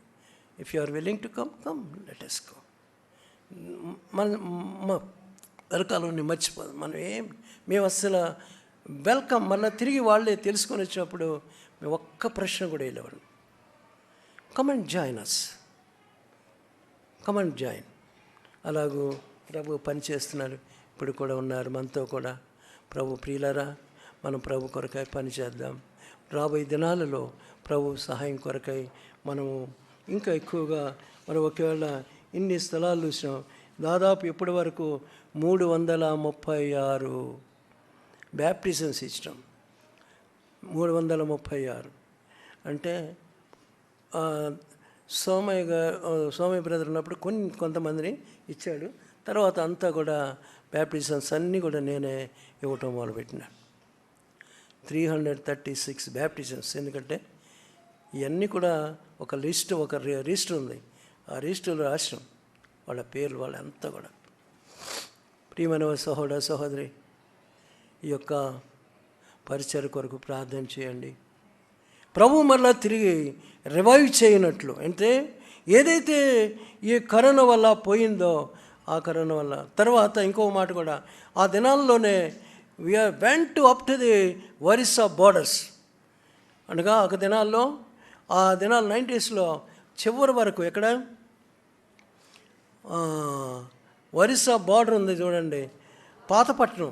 If you are willing to come let us go. మన వెనకాలని మర్చిపోదు మనం మేము అసలు వెల్కమ్. మళ్ళీ తిరిగి వాళ్ళే తెలుసుకొని వచ్చినప్పుడు మేము ఒక్క ప్రశ్న కూడా వెళ్ళేవాడు. Come and join us, come and join. అలాగూ ప్రభు పనిచేస్తున్నాడు, ఇప్పుడు కూడా ఉన్నారు మనతో కూడా. ప్రభు ప్రియులారా, మనం ప్రభు కొరకై పనిచేద్దాం. రాబోయే దినాలలో ప్రభు సహాయం కొరకై మనము ఇంకా ఎక్కువగా మనం ఒకవేళ ఇన్ని స్థలాలు చూసినాం. దాదాపు ఇప్పటి వరకు 336 బ్యాప్టిజమ్స్ ఇచ్చినాం. 336 అంటే సోమయ్య బ్రదర్ ఉన్నప్పుడు కొంతమందిని ఇచ్చాడు. తర్వాత అంతా కూడా బ్యాప్టిజమ్స్ అన్నీ కూడా నేనే ఇవ్వటం మొదలుపెట్టినా. 336 బ్యాప్టిజమ్స్. ఎందుకంటే ఇవన్నీ కూడా ఒక రిజిస్టర్ ఉంది. ఆ రిజిస్టర్లో రాసినాం వాళ్ళ పేర్లు, వాళ్ళంతా కూడా. ప్రియమైన సహోదర సహోదరి, ఈ యొక్క పరిచయ కొరకు ప్రార్థన చేయండి. ప్రభు మరలా తిరిగి రివైవ్ చేయనట్లు. అంటే ఏదైతే ఈ కరోనా వల్ల పోయిందో ఆ కరోనా వల్ల తర్వాత ఇంకో మాట కూడా, ఆ దినాల్లోనే we are went up to the Orissa borders. అనగా ఒక దినాల్లో ఆ దినాలు 90sలో చివరి వరకు ఎక్కడ ఒరిస్సా బార్డర్ ఉంది చూడండి, పాతపట్నం.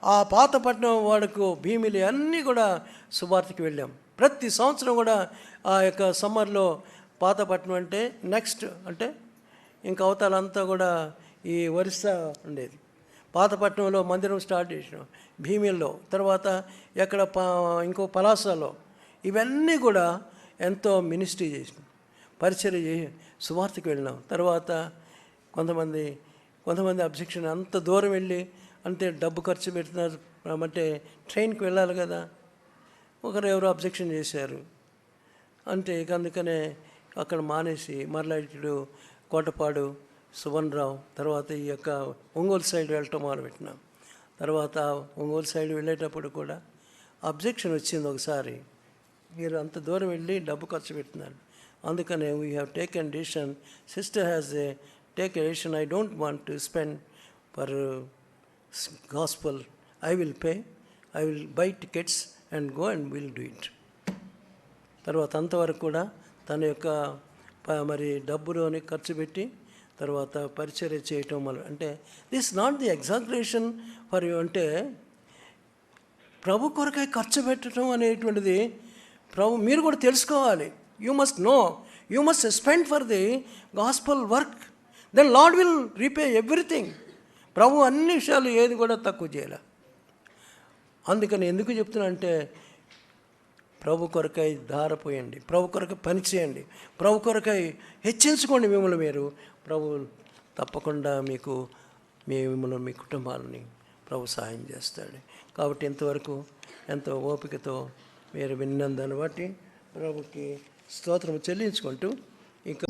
ఆ పాతపట్నం వాడుకు భీమిలి అన్నీ కూడా సువార్తకి వెళ్ళాం. ప్రతి సంవత్సరం కూడా ఆ యొక్క సమ్మర్లో పాతపట్నం అంటే నెక్స్ట్ అంటే ఇంకా అవతలంతా కూడా ఈ ఒరిస్సా ఉండేది. పాతపట్నంలో మందిరం స్టార్ట్ చేసినాం, భీమిల్లో, తర్వాత ఎక్కడ ఇంకో పలాసలో. ఇవన్నీ కూడా ఎంతో మినిస్ట్రీ చేసినాం, పరిచర్య చేసి సువార్తకి వెళ్ళినాం. తర్వాత కొంతమంది అబ్జెక్షన్, అంత దూరం వెళ్ళి అంటే డబ్బు ఖర్చు పెడుతున్నారు అంటే ట్రైన్కి వెళ్ళాలి కదా, ఒకరు ఎవరో అబ్జెక్షన్ చేశారు అంటే ఇక అందుకనే అక్కడ మానేసి మరలా ఇటు కోటపాడు, సువన్రావు, తర్వాత ఈ యొక్క ఒంగోలు సైడ్ వెళ్ళటం మొదలుపెట్టినాం. తర్వాత ఒంగోలు సైడ్ వెళ్ళేటప్పుడు కూడా అబ్జెక్షన్ వచ్చింది ఒకసారి, మీరు అంత దూరం వెళ్ళి డబ్బు ఖర్చు పెడుతున్నారు. అందుకనే we have taken decision, sister has a take a decision, I don't want to spend for gospel, I will pay, I will buy tickets and go and will do it. తర్వాత అంతవరకు కూడా తన యొక్క మరి డబ్బులోని ఖర్చు పెట్టి తర్వాత పరిచర్య చేయటం వల్ల, అంటే this not the exaggeration for you, అంటే ప్రభు కొరకై ఖర్చు పెట్టడం అనేటువంటిది మీరు కూడా తెలుసుకోవాలి. You must know, you must spend for the gospel work, then Lord will repay everything. ప్రభు అన్ని విషయాలు ఏది కూడా తక్కువ చేయాలి. అందుకని ఎందుకు చెప్తున్నా అంటే ప్రభు కొరకై ధారపోయండి, ప్రభు కొరకై పనిచేయండి, ప్రభు కొరకై హెచ్చించుకోండి మిమ్మల్ని మీరు. ప్రభు తప్పకుండా మిమ్మల్ని మీ కుటుంబాలని ప్రభు సహాయం చేస్తాడు. కాబట్టి ఇంతవరకు ఎంతో ఓపికతో మీరు విన్నందాన్ని బట్టి ప్రభుకి స్తోత్రం చెల్లించుకుంటూ ఇంకా